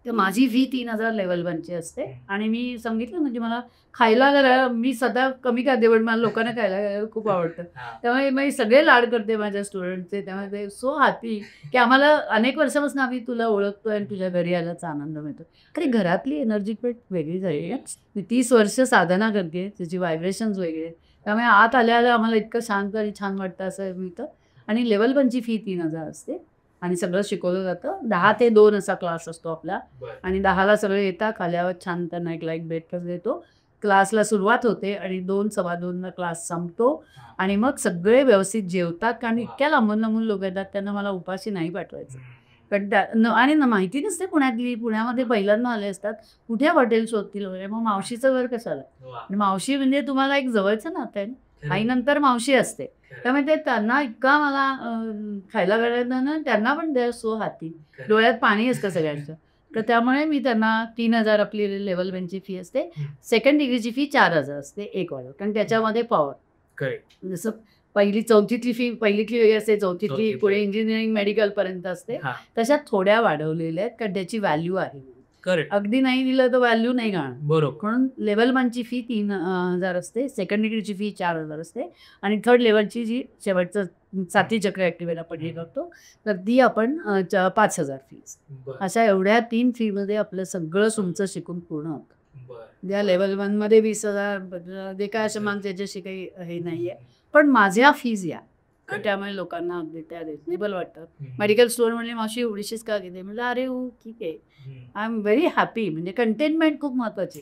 तर माझी फी 3,000 लेवल 1ची असते. आणि मी सांगितलं म्हणजे मला खायला जरा मी सध्या कमी खाते, पण मला लोकांना खायला खूप आवडतं. त्यामुळे मी सगळे लाड करते माझ्या स्टुडंटचे. त्यामुळे ते सो हॅपी की आम्हाला अनेक वर्षापासून आम्ही तुला ओळखतोय आणि तुझ्या घरी आल्याचा आनंद मिळतो. कारण घरातली एनर्जी पेट वेगळी झाली आहे. मी 30 वर्ष साधना करते, त्याची व्हायब्रेशन्स वेगळे आहेत. त्यामुळे आत आल्या आम्हाला इतकं शांत आणि छान वाटतं असं मिळतं. आणि लेवल 1ची फी 3,000 असते आणि सगळं शिकवलं जातं. 10 ते 2 असा क्लास असतो आपला. आणि 10ला सगळे येतात. आल्यावर छान त्यांना एक लाईट ब्रेकफास्ट देतो. क्लासला सुरुवात होते आणि 2 सव्वा 2ला क्लास संपतो. आणि मग सगळे व्यवस्थित जेवतात, कारण इतक्या लांबून लांबून लोक येतात, त्यांना मला उपाशी नाही पाठवायचं. पण आणि माहिती नसते पुण्यातली, पुण्यामध्ये पहिल्यांदा आले असतात, कुठे हॉटेल शोधतील वगैरे. मग मावशीचं घर कशाला? आणि मावशी म्हणजे तुम्हाला एक जवळचं नातं आहे ना, आईनंतर मावशी असते. त्यामुळे ते त्यांना इतका मला खायला घालायला ना, त्यांना पण दे सो हॅपी. डोळ्यात पाणी असतं सगळ्यांचं. तर त्यामुळे मी त्यांना 3,000 आपली लेवल 1ची फी असते. सेकंड डिग्रीची फी 4,000 असते एक ऑर्डर, कारण त्याच्यामध्ये पॉवर जसं चौथीतली फी पहिलीतली वेगळी असते, चौथीतली पुढे इंजिनिअरिंग मेडिकल पर्यंत असते. तशा थोड्या वाढवलेल्या आहेत, कारण त्याची व्हॅल्यू आहे. अगदी नाही दिलं तर व्हॅल्यू नाही गाणार. बरोबर. म्हणून लेवल 1ची फी 3,000 असते, सेकंड डिग्रीची फी 4,000 असते आणि थर्ड लेवलची जी शेवटचं 7 चक्र ॲक्टिव्हेट आपण हे करतो, तर ती आपण 5,000 फी. अशा एवढ्या 3 फीमध्ये आपलं सगळं तुमचं शिकून पूर्ण होतं. ज्या लेवल 1मध्ये 20,000 जे काय असं मान त्याच्याशी काही हे नाही आहे. पण माझ्या फीज या त्यामुळे लोकांना अगदी त्या रिजनेबल वाटतात. मेडिकल स्टोअर म्हणले मावशी एवढीशीच का घेते? म्हणजे अरे हो ठीक आहे, आय एम व्हेरी हॅपी. म्हणजे कंटेनमेंट खूप महत्त्वाची.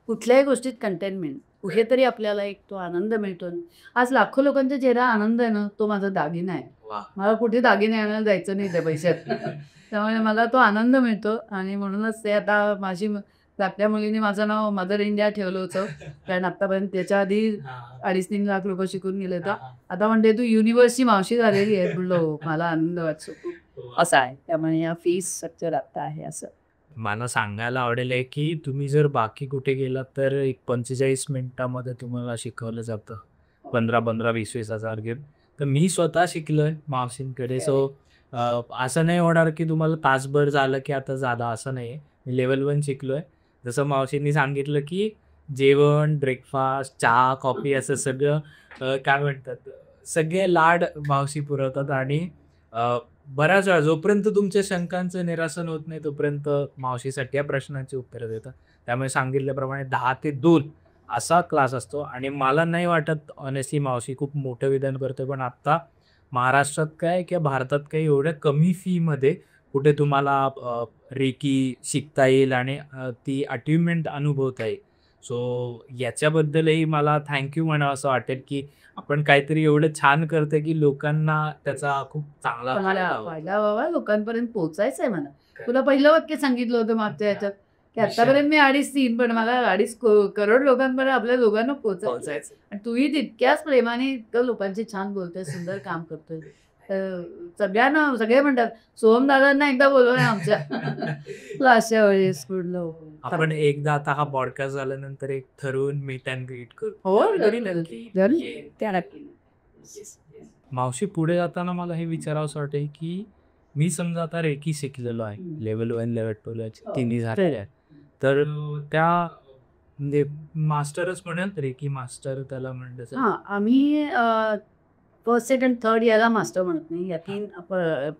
कुठल्याही गोष्टीत कंटेनमेंट कुठेतरी आपल्याला एक तो आनंद मिळतो. आज लाखो लोकांच्या चेहरा आनंद आहे ना, तो माझा दागिना आहे. मला कुठे दागिने आणायला जायचं नाही त्या पैशात. त्यामुळे मला तो आनंद मिळतो आणि म्हणूनच ते आता माझी आपल्या मुलीने माझं नाव मदर इंडिया ठेवलं होतं, कारण आतापर्यंत त्याच्या आधी 2.5-3 लाख लोक शिकून गेले होते. आता म्हणते तू युनिव्हर्सची मावशी झालेली आहे. बोललो मला आनंद वाटतो असं आहे. त्यामुळे या फीस स्ट्रक्चर आता आहे असं. मला सांगायला आवडेल आहे की तुम्ही जर बाकी कुठे गेलात तर एक 45 मिनिटामध्ये तुम्हाला शिकवलं जातं 15-20 हजार घेऊन. तर मी स्वतः शिकलोय मावशींकडे. सो असं नाही होणार की तुम्हाला तासभर झालं की आता झालं, असं नाही आहे. मी लेवल 1 शिकलोय. जसं मावशींनी सांगितलं की जेवण, ब्रेकफास्ट, चहा, कॉफी असं सगळं काय म्हणतात, सगळे लाड मावशी पुरवतात. आणि बऱ्याच वेळा जोपर्यंत तुमच्या शंकांचं निरासन होत नाही तोपर्यंत मावशीसाठी या प्रश्नांची उत्तरं देतात. त्यामुळे सांगितल्याप्रमाणे 10 ते 2 असा क्लास असतो. आणि मला नाही वाटत ऑनेस्टली मावशी खूप मोठं विधान करते, पण आत्ता महाराष्ट्रात काय किंवा भारतात काही एवढ्या कमी फीमध्ये कुठे तुम्हाला रेकी शिकता येईल आणि ती अचिव्हमेंट अनुभवता येईल. सो याच्याबद्दलही मला थँक्यू म्हणावं असं वाटेल की आपण काहीतरी एवढं छान करतोय की लोकांना त्याचा खूप चांगला मला फायदा व्हावा, लोकांपर्यंत पोहोचायचं आहे मला. तुला पहिलं वाक्य सांगितलं होतं मागच्या ह्याच्यात की आतापर्यंत मी 2.5-3, पण मला 2.5 करोड लोकांपर्यंत आपल्या दोघांना पोहोचायचं. आणि तूही तितक्याच प्रेमाने इतकं लोकांचे छान बोलतोय, सुंदर काम करतोय. सगळ्यांना सगळे म्हणतात सोहम दादांना एकदा बोलवा ना आमच्या अशा वेळेस. म्हटलं आपण एकदा आता हा पॉडकास्ट झाल्यानंतर एक ठरवून मीट अँड ग्रीट करू. हो त्या नक्की. मावशी पुढे जाताना मला हे विचारावंसं वाटेल की मी समजा आता रेकी शिकलेलो आहे, लेवल 1 लेवल 2 तिन्ही झालेले आहेत, तर त्या म्हणजे मास्टरच म्हणेल, रेकी मास्टर त्याला म्हणलं. हां, आम्ही फर्स्ट सेकंड थर्ड याला मास्टर म्हणत नाही. या 3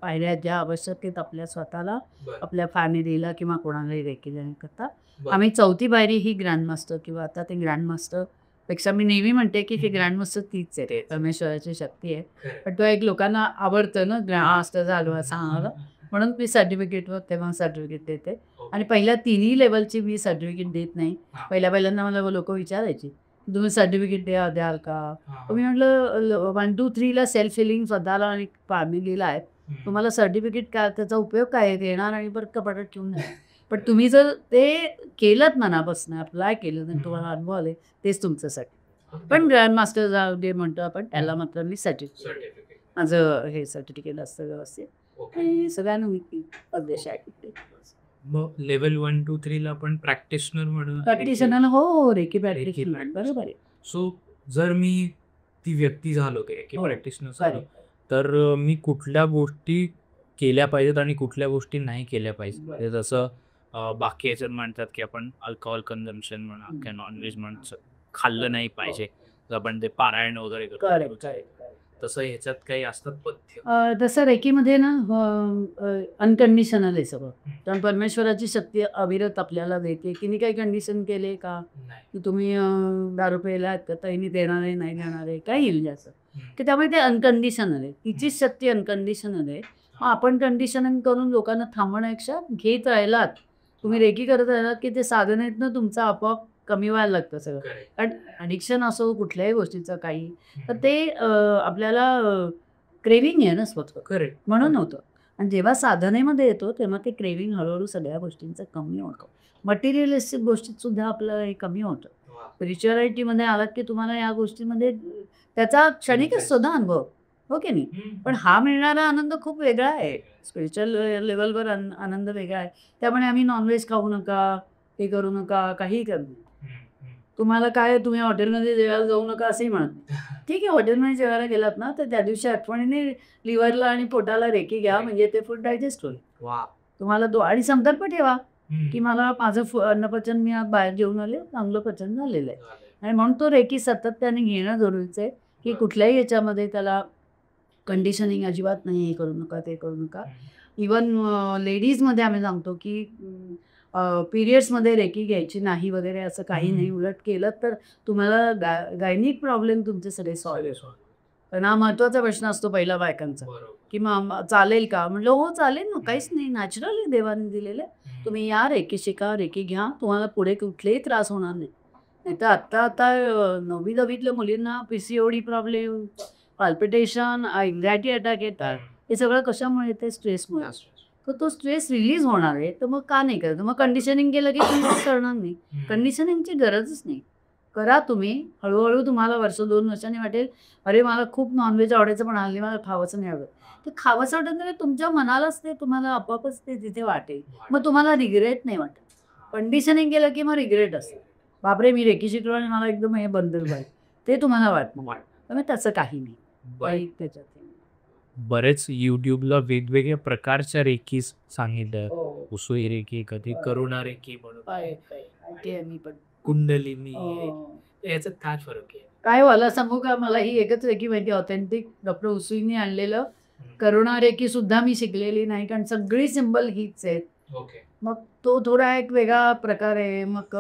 पायऱ्या ज्या आवश्यक आहेत आपल्या स्वतःला, आपल्या फॅमिलीला किंवा कोणालाही रेकी देण्याकरता. आम्ही 4थी पायरी ही ग्रँड मास्टर किंवा आता ते ग्रँड मास्टर पेक्षा मी नेहमी म्हणते की ती ग्रँड मास्टर तीच आहे, परमेश्वराची शक्ती आहे. पण तो एक लोकांना आवडतं ना ग्रँड मास्टर झालो असं आम्हाला, म्हणून मी सर्टिफिकेटवर तेव्हा सर्टिफिकेट देते. आणि पहिल्या 3ही लेवलची मी सर्टिफिकेट देत नाही. पहिल्यांदा मला लोक विचारायची तुम्ही सर्टिफिकेट द्याल का? मी म्हटलं 1, 2, 3ला सेल्फ हिलिंग स्वतःला आणि फॅमिलीला आहे. तुम्हाला सर्टिफिकेट काय, त्याचा उपयोग काय आहे? येणार आणि परत कपाटात ठेवून नाही. पण तुम्ही जर ते केलं मनापासून, अप्लाय केलं तर तुम्हाला अनुभव आले, तेच तुमच्यासाठी. पण ग्रँड मास्टर जे म्हणतो आपण त्याला मात्र मी सर्टिफिकेट, माझं हे सर्टिफिकेट असतं व्यवस्थित. आणि सगळ्यांना अध्यक्ष आहे. मग लेवल 1, 2, 3ला पण प्रॅक्टिशनर म्हणून प्रॅक्टिशनर हो रेकी प्रॅक्टिशनर बरोबर आहे. सो जर मी ती व्यक्ती झालो की प्रॅक्टिशनर झालो, तर मी कुठल्या गोष्टी केल्या पाहिजेत आणि कुठल्या गोष्टी नाही केल्या पाहिजेत. जसं बाकी याच्यात म्हणतात की आपण अल्कोहोल कन्झम्पशन म्हणा किंवा नॉनव्हेज म्हणा खाल्लं नाही पाहिजे. जर आपण ते पारायण वगैरे करतो करेक्ट. तसं ह्याच्यात काही असतात पथ्य? तसं रेकीमध्ये ना अनकंडिशनल आहे सगळं. कारण परमेश्वराची शक्ती अविरत आपल्याला देते. तिने काही कंडिशन केले का नाही. की तुम्ही दारू प्यायलात तर ताईने देणार आहे, नाही देणार आहे, काही येईल असं. की त्यामुळे ते अनकंडिशनल आहे. तिचीच शक्ती अनकंडिशनल आहे. मग आपण कंडिशनिंग करून लोकांना थांबवण्यापेक्षा घेत राहिलात, तुम्ही रेकी करत राहिलात की ते साधनेतनं तुमचं आपोआप कमी व्हायला लागतं सगळं. कारण ॲडिक्शन असो कुठल्याही गोष्टीचं काही, तर ते आपल्याला क्रेविंग आहे ना स्वतः, करेक्ट. म्हणून होतं. आणि जेव्हा साधनेमध्ये येतो तेव्हा ते क्रेविंग हळूहळू सगळ्या गोष्टींचं कमी होतं. मटेरियलिस्टिक गोष्टीत सुद्धा आपलं हे कमी होतं. स्पिरिच्युअलिटीमध्ये आलात की तुम्हाला या गोष्टीमध्ये त्याचा क्षणिक असतो ना अनुभव, हो की नाही? पण हा मिळणारा आनंद खूप वेगळा आहे. स्पिरिच्युअल लेवलवर आनंद वेगळा आहे. त्यामुळे आम्ही नॉनव्हेज खाऊ नका, हे करू नका, काहीही करू नका. तुम्हाला काय तुम्ही हॉटेलमध्ये जेवायला जाऊ नका असंही म्हणत नाही. ठीक आहे, हॉटेलमध्ये जेवायला गेलात ना तर त्या दिवशी आठवणीने लिव्हरला आणि पोटाला रेकी घ्या, म्हणजे ते फूड डायजेस्ट होईल. वा. तुम्हाला आणि संकल्प ठेवा की मला माझं अन्नपचन मी आज बाहेर जेवून आले, चांगलं पचन झालेलं आहे. आणि म्हणून तो रेकी सातत्याने घेणं जरुरीचं आहे की कुठल्याही याच्यामध्ये त्याला कंडिशनिंग अजिबात नाही, हे करू नका, ते करू नका. इवन लेडीजमध्ये आम्ही सांगतो की पिरियड्समध्ये रेकी घ्यायची नाही वगैरे असं काही नाही. उलट केलं तर तुम्हाला गायनिक प्रॉब्लेम तुमचे सगळे सॉल्व्ह होतात. पण हा महत्त्वाचा प्रश्न असतो पहिला बायकांचा की मग चालेल का? म्हटलं हो चालेल ना, काहीच नाही, नॅचरल आहे देवाने दिलेलं. तुम्ही या रेकी शिका, रेकी घ्या, तुम्हाला पुढे कुठलेही त्रास होणार नाही. नाहीतर आता 9वी-10वीतल्या मुलींना PCOD problem, palpitation, anxiety attack येतात. हे सगळं कशामुळे येते? स्ट्रेसमुळे. तर तो स्ट्रेस रिलीज होणार आहे, तर मग का नाही करायचं? मग कंडिशनिंग केलं की तुम्ही करणार नाही. कंडिशनिंगची गरजच नाही. करा तुम्ही. हळूहळू तुम्हाला वर्ष 2 वर्षांनी वाटेल, अरे मला खूप नॉनव्हेज आवडायचं पण हल्ली मला खावंसं नाही आवडत. ते खावंसं वाटत नाही, तुमच्या मनालाच ते तुम्हाला आपोआपच ते तिथे वाटेल. मग तुम्हाला रिग्रेट नाही वाटत. कंडिशनिंग केलं की मग रिग्रेट असतं. बापरे, मी रेकी शिकलो आणि मला एकदम हे बंदर व्हायचं. ते तुम्हाला वाटतं. त्यामुळे तसं काही नाही. काही त्याच्यात हे नाही. बरेच YouTubeला वेगवेगळ्या प्रकारच्या रेकीज सांगितलं. हो. उसुई रेकी, कधी करुणा रेकी म्हणून, ते मी पण. कुंडलिनी. हो. याच्यात काय फरक आहे? काय मला सांगू का, मला ही एकच रेकी माहिती, ऑथेंटिक डॉक्टर उसूईंनी आणलेलं. करुणा रेकी सुद्धा मी शिकलेली नाही, कारण सगळी सिंबल हीच आहेत. ओके. मग तो थोडा एक वेगळा प्रकार आहे. मग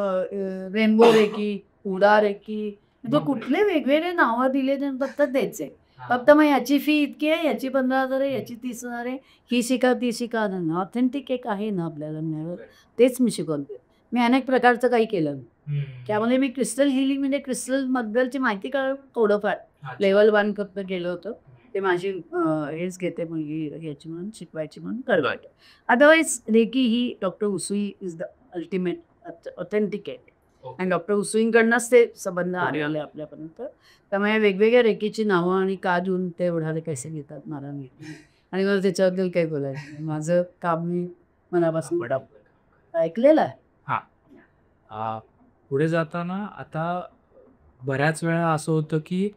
रेनबो रेकी, उडा रेकी, तो कुठले वेगवेगळे नावं दिले ते फक्त तेच आहे. फक्त मग याची फी इतकी आहे, याची 15,000 आहे, याची 30,000 आहे, ही शिका ती शिका. ऑथेंटिक एक आहे ना आपल्याला मिळालं, तेच मी शिकवते. मी अनेक प्रकारचं काही केलं नाही. त्यामध्ये मी क्रिस्टल हिलिंग म्हणजे क्रिस्टलबद्दलची माहिती काढून थोडंफार लेवल 1 फक्त केलं होतं. ते माझी हेच घेते मुलगी याची म्हणून, शिकवायची म्हणून करत. अदरवाईज रेकी ही doctor Usui is the ultimate authentic आहे. आणि डॉक्टर उसूईंकडनंच ते संबंध आलेले आपल्यापर्यंत. त्यामुळे वेगवेगळ्या रेकीची नावं आणि का देऊन ते एवढाले पैसे घेतात मला नाही. आणि मला त्याच्याबद्दल काही बोलायचं, माझं काम मी मनापासून ऐकलेलं आहे. पुढे जाताना आता बऱ्याच वेळा असं होतं की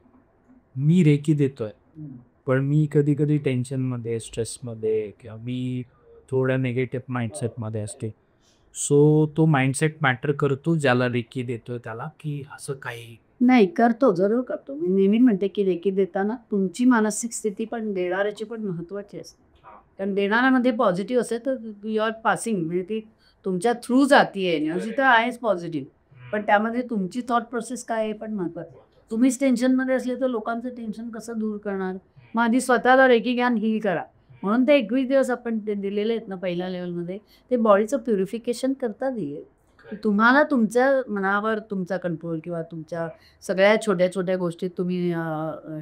मी रेकी देतोय, पण मी कधी कधी टेन्शनमध्ये, स्ट्रेसमध्ये किंवा मी थोड्या निगेटिव्ह माइंडसेटमध्ये असते. सो तो माइंडसेट मॅटर करतो ज्याला रेकी देतोय त्याला, की असं काही? नाही, करतो, जरूर करतो. मी नेहमी म्हणते की रेकी देताना तुमची मानसिक स्थिती पण देणाऱ्याची पण महत्त्वाची असते. कारण देणाऱ्यामध्ये पॉझिटिव्ह असेल तर यू आर पासिंग, म्हणजे ती तुमच्या थ्रू जातीये. एनर्जी तर आहेच पॉझिटिव्ह, पण त्यामध्ये तुमची थॉट प्रोसेस काय आहे पण महत्त्वाचं. तुम्हीच टेन्शनमध्ये असले तर लोकांचं टेन्शन कसं दूर करणार? मग आधी स्वतःला रेकी घ्या आणि हील करा. म्हणून ते 21 दिवस आपण ते दिलेले आहेत ना पहिल्या लेवलमध्ये, ते बॉडीचं प्युरिफिकेशन करतात येईल. तुम्हाला तुमच्या मनावर तुमचा कंट्रोल किंवा तुमच्या सगळ्या छोट्या छोट्या गोष्टीत तुम्ही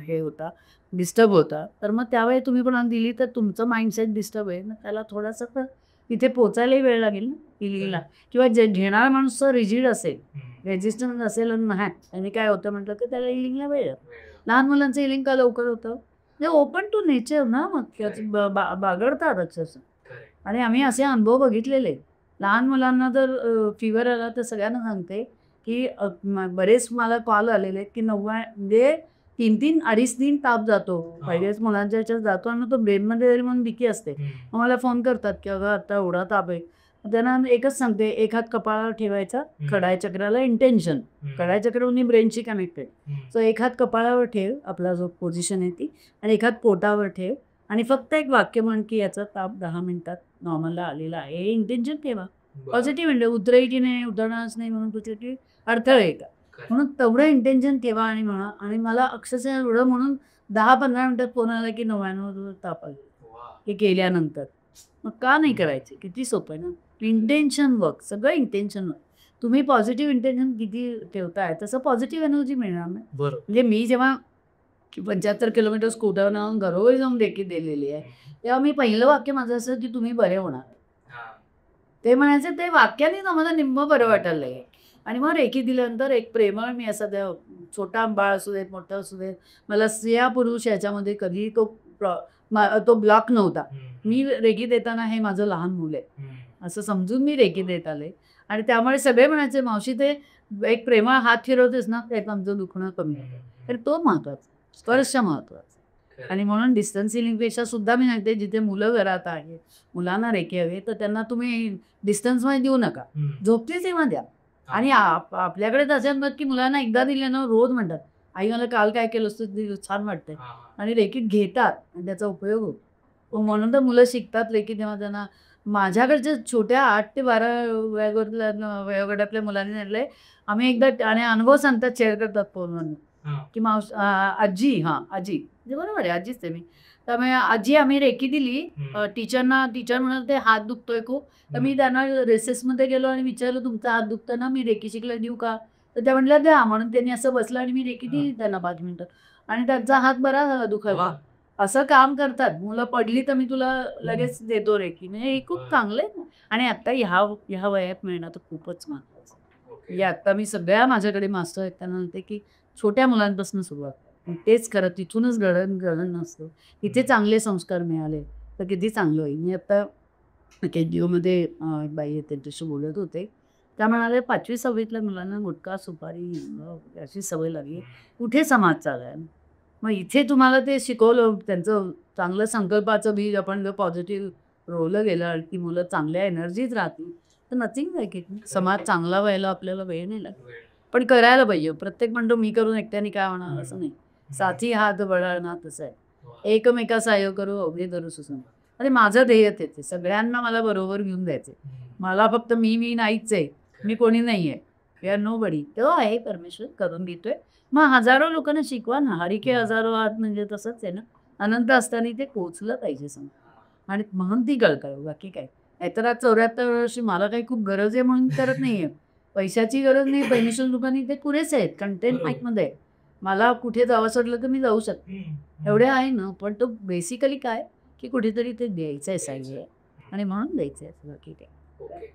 हे होता, डिस्टर्ब होता, तर मग त्यावेळी तुम्ही पण दिली तर तुमचं माइंडसेट डिस्टर्ब आहे ना, त्याला थोडासा तर तिथे पोचायलाही वेळ लागेल ना हिलिंगला. किंवा जे घेणारा माणूस रिजिड असेल, रेजिस्टन्स असेल नाही, आणि काय होतं म्हटलं की त्याला हिलिंगला वेळ लागतो. लहान मुलांचं हिलिंग का लवकर होतं? म्हणजे ओपन टू नेचर ना, मग बागडतात अक्षरशः. आणि आम्ही असे अनुभव बघितलेले. लहान मुलांना जर फीवर आला तर सगळ्यांना सांगते की बरेच मला कॉल आलेले आहेत की म्हणजे 3-3, 2.5 ताप जातो. पहिलेच मुलांच्या ह्याच्यात जातो आणि तो ब्रेनमध्ये जरी म्हणून भीती असते. मग मला फोन करतात की अगं आता एवढा ताप आहे. त्यांना एकच सांगते, एक हात कपाळावर ठेवायचा, खडाय चक्राला इंटेन्शन, खडाय चक्र म्हणजे ब्रेनशी कनेक्टेड. सो एक हात कपाळावर ठेव, आपला जो पोझिशन आहे ती, आणि एक हात पोटावर ठेव आणि फक्त एक वाक्य म्हण की याचा ताप 10 मिनिटात नॉर्मलला आलेला आहे. हे इंटेन्शन ठेवा. पॉझिटिव्ह म्हणजे उतरेल की नाही, उतरणारच नाही म्हणून तुझ्यासाठी अडथळे आहे का, म्हणून तेवढं इंटेन्शन ठेवा आणि म्हणा. आणि मला अक्षरशः एवढं म्हणून 10-15 मिनिटात फोन आला की 99 ताप आले हे केल्यानंतर. मग का नाही करायचे? किती सोपं आहे ना. इंटेन्शन वर्क, सगळं इंटेन्शन वर्क. तुम्ही पॉझिटिव्ह इंटेन्शन किती ठेवताय तसं पॉझिटिव्ह एनर्जी मिळणार नाही. बरोबर. म्हणजे मी जेव्हा 75 किलोमीटर स्कूटरनं घरोघरी जाऊन रेकी दिलेली आहे, तेव्हा मी पहिलं वाक्य माझं असं की तुम्ही बरे होणार. ते म्हणायचे, ते वाक्याने आम्हाला निम्म बरं वाटायला लागेल. आणि मग रेकी दिल्यानंतर एक प्रेमळ मी असा त्या छोटा बाळ असू देत, मोठा असू देत, मला स्त्रिया पुरुष याच्यामध्ये कधी तो ब्लॉक नव्हता. मी रेकी देताना हे माझं लहान मुलं आहे असं समजून मी रेकी देत आले. आणि त्यामुळे सगळे म्हणायचे, मावशी ते एक प्रेमळ हात फिरवतेस ना, त्यात आमचं दुखणं कमी होतं. तर तो महत्त्वाचा, स्पर्श महत्त्वाचा. आणि म्हणून डिस्टन्स हिलिंगपेक्षा सुद्धा मी सांगते, जिथे मुलं घरात आहेत, मुलांना रेकी हवे, तर त्यांना तुम्ही डिस्टन्समध्ये देऊ नका, झोपतील तेव्हा द्या. आणि आपल्याकडे तसे म्हणतात की मुलांना एकदा दिले ना रोज म्हणतात, आई मला काल काय केलं असतं ते छान वाटतंय, आणि रेकीत घेतात आणि त्याचा उपयोग होतो. म्हणून तर मुलं शिकतात रेकी तेव्हा त्यांना. माझ्याकडच्या छोट्या 8 ते 12 वयोगटातल्या मुलांनी सांगितलंय, आम्ही एकदा, आणि अनुभव सांगतात, शेअर करतात फोनवरून की आजी, आजी म्हणजे बरोबर आहे, आजीच आहे मी. त्यामुळे आजी आम्ही रेकी दिली टीचर म्हणाल ते हात दुखतोय खूप, तर मी त्यांना रेसेसमध्ये गेलो आणि विचारलं, तुमचा हात दुखतं ना, मी रेकी शिकला देऊ का, तर त्या म्हटल्या द्या. म्हणून त्यांनी असं बसलं आणि मी रेकी दिली त्यांना 5 मिनिटात, आणि त्यांचा हात बरा झाला दुखायला. असं काम करतात मुलं. पडली तर मी तुला लगेच देतो रेकी, म्हणजे हे खूप चांगलं आहे. आणि आता ह्या वयात मिळणं तर खूपच महत्त्वाचं. म्हणजे आता मी सगळ्या माझ्याकडे मास्टर आहेत त्यांना म्हणते की छोट्या मुलांपासून सुरुवात, तेच करत तिथूनच घडण नसतं. इथे चांगले संस्कार मिळाले तर किती चांगलं होईल. मी आता केजीओमध्ये बाई आहे त्यांच्याशी बोलत होते, त्या म्हणाले 5वी-6वीतल्या मुलांना गुटखा, सुपारी अशी सवय लागली, कुठे समाज चाललाय. मग इथे तुम्हाला ते शिकवलं, त्यांचं चांगलं संकल्पाचं बीज आपण जर पॉझिटिव्ह रोवलं गेलं की मुलं चांगल्या एनर्जीत राहतील, तर नथिंग लाईक इट. समाज चांगला व्हायला आपल्याला वेळ नाही लागत, पण करायला पाहिजे. प्रत्येक म्हणतो मी करून एकट्याने काय होणार, असं नाही. साथी हात बळावणार, तसं आहे. एकमेका सहाय्य करू अवघे धरू सुसंग. अरे माझं ध्येय तेच आहे, सगळ्यांना मला बरोबर घेऊन द्यायचं. मला फक्त मी नाहीच आहे, मी कोणी नाही आहे, वी आर नो बडी. तो आहे परमेश्वर करून देतोय. मग हजारो लोकांना शिकवा ना, हरिके हजारो हात म्हणजे तसंच आहे ना, अनंत असताना ते पोचलं पाहिजे समजा. आणि म्हणून ती गळकाळ, बाकी काय. नाहीतर आज 74 वर्षी मला काही खूप गरज आहे म्हणून करत नाहीये, पैशाची गरज नाही. परमेश्वर लोकांनी ते पुरेसे आहेत, कंटेंट माईकमध्ये. मला कुठे जावंसं वाटलं तर मी जाऊ शकते, एवढे आहे ना. पण तो बेसिकली काय की कुठेतरी ते द्यायचं आहे साईडला, आणि म्हणून द्यायचं आहे, बाकी काय.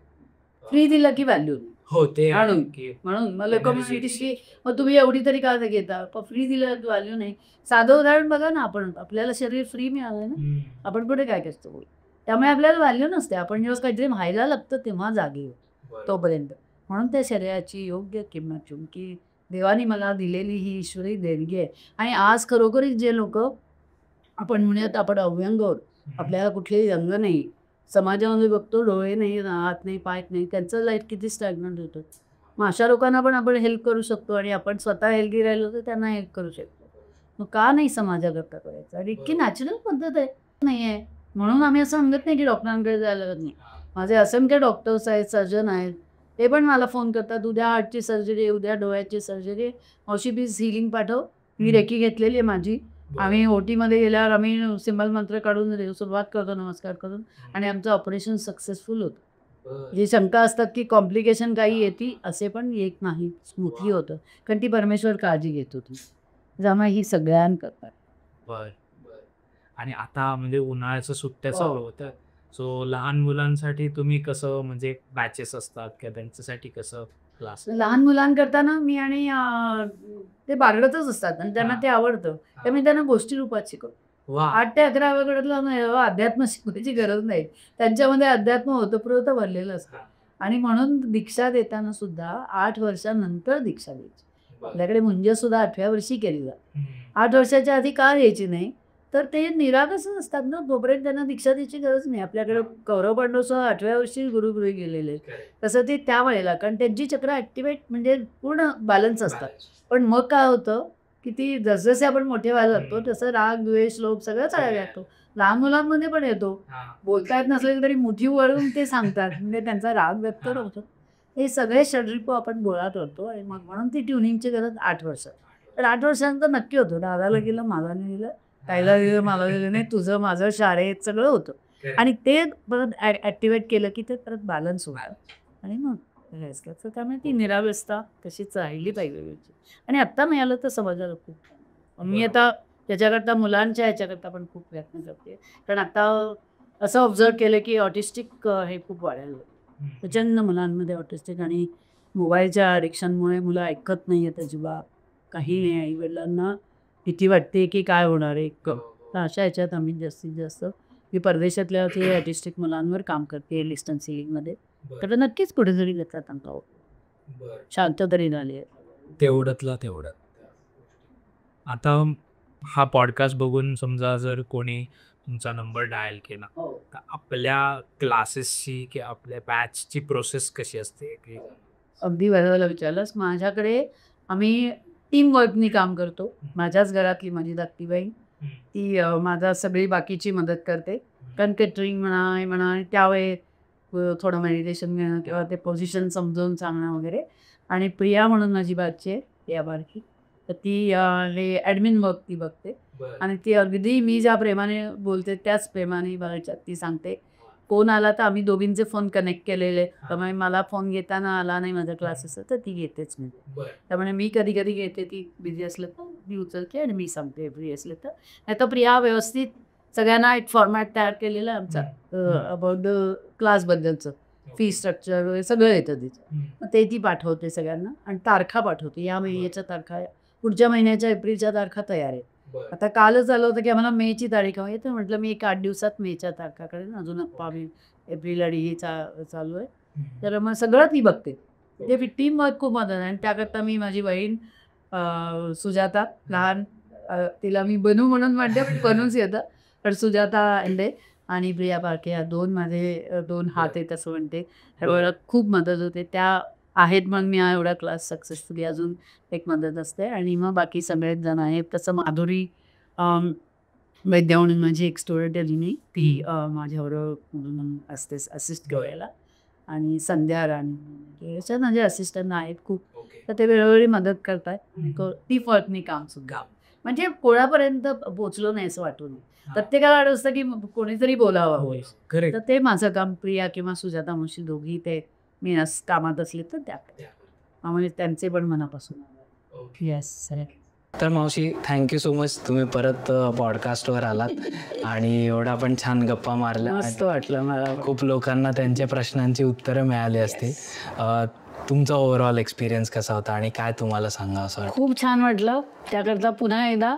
फ्री दिलं की व्हॅल्यू होते. म्हणून मला कम्युनिटीशी मग तुम्ही एवढी तरी का घेता, पण फ्री दिलं व्हॅल्यू नाही. साधं उदाहरण बघा ना, आपल्याला शरीर फ्री मिळालं ना, आपण कुठे काय करतो बोल, त्यामुळे आपल्याला व्हॅल्यू नसते. आपण जेव्हा काहीतरी व्हायला लागतं तेव्हा जागे होतो, तोपर्यंत. म्हणून त्या शरीराची योग्य किंमत ठेवून की देवाने मला दिलेली ही ईश्वरी देणगी आहे. आणि आज खरोखरीच जे लोक आपण म्हणूयात आपण अव्यंग आहोत, आपल्याला कुठलेही रंग नाही, समाजामध्ये बघतो डोळे नाही, हात नाही, पाय नाही, त्यांचं लाईफ किती स्टॅग्नंट होतं. मग अशा लोकांना पण आपण हेल्प करू शकतो, आणि आपण स्वतः हेल्दी राहिलो तर त्यांना हेल्प करू शकतो. मग का नाही समाजाकरता करायचं. आणि इतकी नॅचरल पद्धत आहे नाही आहे, म्हणून आम्ही असं म्हणत नाही की डॉक्टरांकडे जायला लागत नाही. माझे असंख्य डॉक्टर्स आहेत, सर्जन आहेत, ते पण मला फोन करतात, उद्या हार्टची सर्जरी, उद्या डोळ्याची सर्जरी, मावशी प्लीज हिलिंग पाठव. मी रेकी घेतलेली आहे माझी. आम्ही ओटीमध्ये गेल्यावर आम्ही सिंबल मंत्र काढून सुरुवात करतो नमस्कार करून, आणि आमचं ऑपरेशन सक्सेसफुल होतं. जी शंका असतात की कॉम्प्लिकेशन काही येते, असे पण येत नाही, स्मूथली होतं, कारण ती परमेश्वर काळजी घेत होती. त्यामुळे ही सगळ्यांकरता. बर. आणि आता म्हणजे उन्हाळ्याचं सुट्ट्याचं होतं, सो लहान मुलांसाठी तुम्ही कसं, म्हणजे बॅचेस असतात किंवा त्यांच्यासाठी कसं क्लास? लहान मुलांकरता ना मी आणि ते बारडतच असतात आणि त्यांना ते आवडतं, तर मी त्यांना गोष्टी रूपात शिकवतो. 8 ते 11 वयोगटातला अध्यात्म शिकवायची गरज नाही, त्यांच्यामध्ये अध्यात्म होतं भरलेलं असतं. आणि म्हणून दीक्षा देताना सुद्धा 8 वर्षानंतर दीक्षा द्यायची. आपल्याकडे मुंज सुद्धा 8व्या वर्षी केली जाते. 8 वर्षाच्या आधी का द्यायची नाही, तर ते निरागसच असतात ना, तोपर्यंत त्यांना दीक्षा द्यायची गरज नाही. आपल्याकडे कौरव पांडवसह 8व्या वर्षी गुरुगृही गेलेले तसं ते त्यावेळेला, कारण त्यांची चक्र ऍक्टिव्हेट म्हणजे पूर्ण बॅलन्स असतात. पण मग काय होतं की ती जसजसे आपण मोठे व्हायला लागतो तसं राग, द्वेष, लोभ सगळं चालायला लागतो. लहान मुलांमध्ये पण येतो. बोलता येत नसले तरी मुठी वळून ते सांगतात, म्हणजे त्यांचा राग व्यक्त होतो. हे सगळे षड्रिपू आपण गोळा करतो आणि मग म्हणून ती ट्युनिंगची गरज 8 वर्ष. तर 8 वर्षानंतर नक्की होतं. दादाला गेलं, मला नाही गेलं, ताईला गेलं, मला गेलं नाही, तुझं माझं शाळेत सगळं होतं. आणि ते परत ॲक्टिवेट केलं की ते परत बॅलन्स होतं आणि मग असतं. तर त्यामुळे ती निरावस्था तशीच राहिली पाहिजे. आणि आत्ता मिळालं तर समाजाला खूप. मी आता त्याच्याकरता मुलांच्या ह्याच्याकरता पण खूप प्रयत्न करते. कारण आता असं ऑब्झर्व केलं की ऑटिस्टिक हे खूप वाढायला लागलं. प्रचंड मुलांमध्ये ऑटिस्टिक आणि मोबाईलच्या ॲडिक्शनमुळे मुलं ऐकत नाही आहेत अजिबात. काही नाही. आईवडिलांना भीती वाटते की काय होणार आहे. तर अशा ह्याच्यात आम्ही जास्तीत जास्त मी परदेशातल्या ते ऑटिस्टिक मुलांवर काम करते डिस्टन्स हिलिंगमध्ये. तर नक्कीच कुठेतरी त्याचा तंटा शांत तरी झाली आहे. तेवढ्यातला तेवढ्यात. आता हा पॉडकास्ट बघून समजा जर कोणी तुमचा नंबर डायल केला तर आपल्या क्लासेसची की आपल्या बॅचची प्रोसेस कशी असते? अगदी बरोबर विचारलंस. माझ्याकडे आम्ही टीम वर्कनी काम करतो. माझ्याच घरातली माझी धाकटी बहीण ती माझा सगळी बाकीची मदत करते. कारण केटरिंग म्हणा, हे म्हणा, आणि त्यावेळी थोडं मेडिटेशन घेणं किंवा ते पोझिशन समजावून सांगणं वगैरे. आणि प्रिया म्हणून माझी बाची आहे, प्रिया बारकी, तर ती हे ॲडमिन वर्क ती बघते. आणि ती अगदी मी ज्या प्रेमाने बोलते त्याच प्रेमाने मला ती सांगते. फोन आला तर आम्ही दोघींचे फोन कनेक्ट केलेले, त्यामुळे मला फोन घेताना आला नाही माझ्या क्लासेस तर ती घेतेच म्हणजे. त्यामुळे मी कधी कधी घेते, ती बिझी असलं तर मी उचलते आणि मी सांगते फ्री असले तर. नाही तर प्रिया व्यवस्थित सगळ्यांना एक फॉर्मॅट तयार केलेला आहे आमचा अबाउट द क्लासबद्दलचं. फी स्ट्रक्चर वगैरे सगळं येतं तिचं. मग ते ती पाठवते सगळ्यांना आणि तारखा पाठवते. या महिन्याच्या तारखा, पुढच्या महिन्याच्या एप्रिलच्या तारखा तयार आहेत. आता कालच आलं होतं की आम्हाला मेची तारीख हवी आहे, तर म्हटलं मी एक 8 दिवसात मेच्या तारखा करेन. अजून आम्ही एप्रिल आणि चालू आहे. तर मग सगळं ती बघते. ते टीम वर्क खूप मदत आहे. आणि त्याकरता मी माझी बहीण सुजाता लहान, तिला मी बनू म्हणून म्हणते, बनूच येतं. तर सुजाता अंडे आणि प्रिया बारके या माझे 2 हात आहेत असं म्हणते. ह्यावेळेला खूप मदत होते. त्या आहेत मग मी हा एवढा क्लास सक्सेसफुली अजून एक मदत असते. आणि मग बाकी सगळेच जण आहेत. तसं माधुरी वैद्य म्हणून माझी एक स्टुडंट आहे जुनी, ती माझ्याबरोबर असते असिस्ट करायला. आणि संध्या राणी याच्यात माझे असिस्टंट आहेत खूप. तर ते वेळोवेळी मदत करतात. ती फर्कनी काम सुद्धा म्हणजे कोणापर्यंत पोचलो नाही असं वाटून. प्रत्येकाला वाटत असतं की कोणीतरी बोलावं. तर ते माझं काम. प्रिया किंवा सुजाता मुशी दोघी ते मी कामात असले तर त्या म्हणजे त्यांचे पण मनापासून. येस. तर मावशी, थँक्यू सो मच, तुम्ही परत पॉडकास्टवर आलात आणि एवढा पण छान गप्पा मारल्या. मस्त वाटलं मला. खूप लोकांना त्यांच्या प्रश्नांची उत्तरं मिळाली असतील. तुमचा ओव्हरऑल एक्सपिरियन्स कसा होता आणि काय तुम्हाला सांगा असं वाटतं? खूप छान वाटलं. त्याकरता पुन्हा एकदा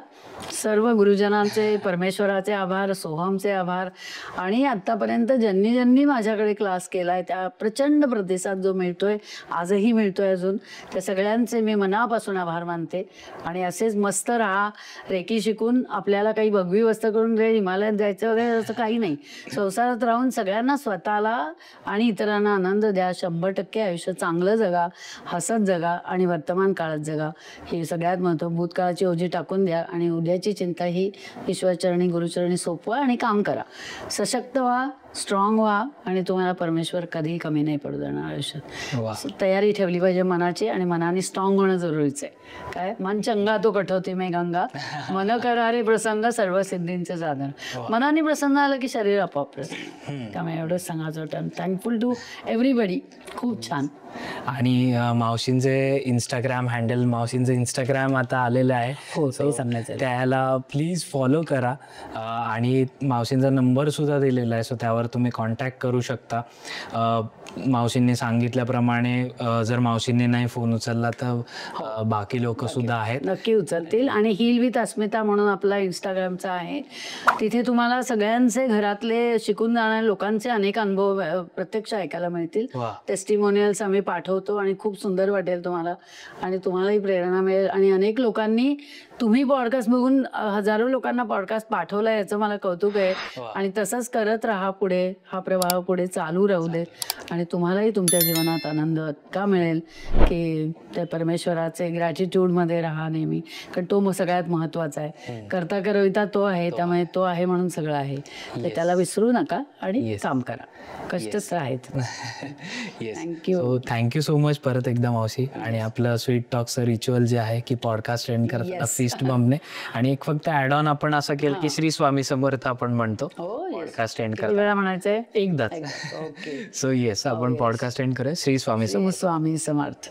सर्व गुरुजनांचे, परमेश्वराचे आभार, सोहमचे आभार. आणि आत्तापर्यंत ज्यांनी ज्यांनी माझ्याकडे क्लास केला आहे त्या प्रचंड प्रतिसाद जो मिळतोय, आजही मिळतोय अजून, त्या सगळ्यांचे मी मनापासून आभार मानते. आणि असेच मस्त राहा. रेकी शिकून आपल्याला काही भगवी वस्तू करून हिमालयात जायचं वगैरे असं काही नाही. संसारात राहून सगळ्यांना स्वतःला आणि इतरांना आनंद द्या. 100% आयुष्य चांगलं जगा, हसत जगा आणि वर्तमान काळात जगा. हे सगळ्यात महत्त्व. भूतकाळाची ओझी टाकून द्या आणि उद्याची चिंता ही ईश्वरचरणी, गुरुचरणी सोपवा आणि काम करा. सशक्त व्हा, स्ट्रॉंग व्हा आणि तुम्हाला परमेश्वर कधीही कमी नाही पडू देणार आयुष्यात. तयारी ठेवली पाहिजे मनाची आणि मनाने स्ट्रॉंग होणं जरुरीचं आहे. काय मन चंगा तो कठवती मे गंगा, मन करारे प्रसंग सर्व सिद्धींचे साधन. मनाने प्रसन्न आलं की शरीर आपोआप प्रसन्न. त्यामुळे एवढंच सांगायचं होतं. Thankful to everybody. खूप छान. आणि मावशींचे इंस्टाग्राम हँडल, मावशींचं इंस्टाग्राम आता आलेलं आहे, त्याला प्लीज फॉलो करा. आणि मावशींचा नंबर सुद्धा दिलेला आहे, सो त्यावर तुम्ही कॉन्टॅक्ट करू शकता. मावशींनी सांगितल्याप्रमाणे जर मावशींनी नाही फोन उचलला तर बाकी लोक सुद्धा आहेत. नक्की उचलतील. आणि हील विथ अस्मिता म्हणून आपला इंस्टाग्रामचा आहे, तिथे तुम्हाला सगळ्यांचे घरातले शिकून जाणाऱ्या लोकांचे अनेक अनुभव प्रत्यक्ष ऐकायला मिळतील. वा. टेस्टिमोनियल्स आम्ही पाठवतो आणि खूप सुंदर वाटेल तुम्हाला आणि तुम्हालाही प्रेरणा मिळेल. आणि अनेक लोकांनी तुम्ही पॉडकास्ट बघून हजारो लोकांना पॉडकास्ट पाठवला याचं मला कौतुक आहे. आणि तसंच करत राहा पुढे, हा प्रवाह पुढे चालू राहू दे आणि तुम्हालाही तुमच्या जीवनात आनंद इतका मिळेल की त्या परमेश्वराचे ग्रॅटिट्यूडमध्ये राहा नेहमी, कारण तो सगळ्यात महत्त्वाचा आहे. करता करविता तो आहे, त्यामुळे तो आहे म्हणून सगळं आहे. तर त्याला विसरू नका आणि काम करा, कष्टच आहेत. Thank you. So thank you so much परत एकदा मावशी. आणि आपलं स्वीट टॉक्सचं रिच्युअल जे आहे की पॉडकास्ट एंड करताना फिस्ट बमने, आणि एक फक्त ॲड ऑन आपण असं केलं की श्री स्वामी समर्थ आपण म्हणतो पॉडकास्ट एंड करतो. वेळा म्हणायचंय एकदाच. ओके. सो येस, आपण पॉडकास्ट एंड करूया. श्री स्वामी समर्थ. स्वामी समर्थ.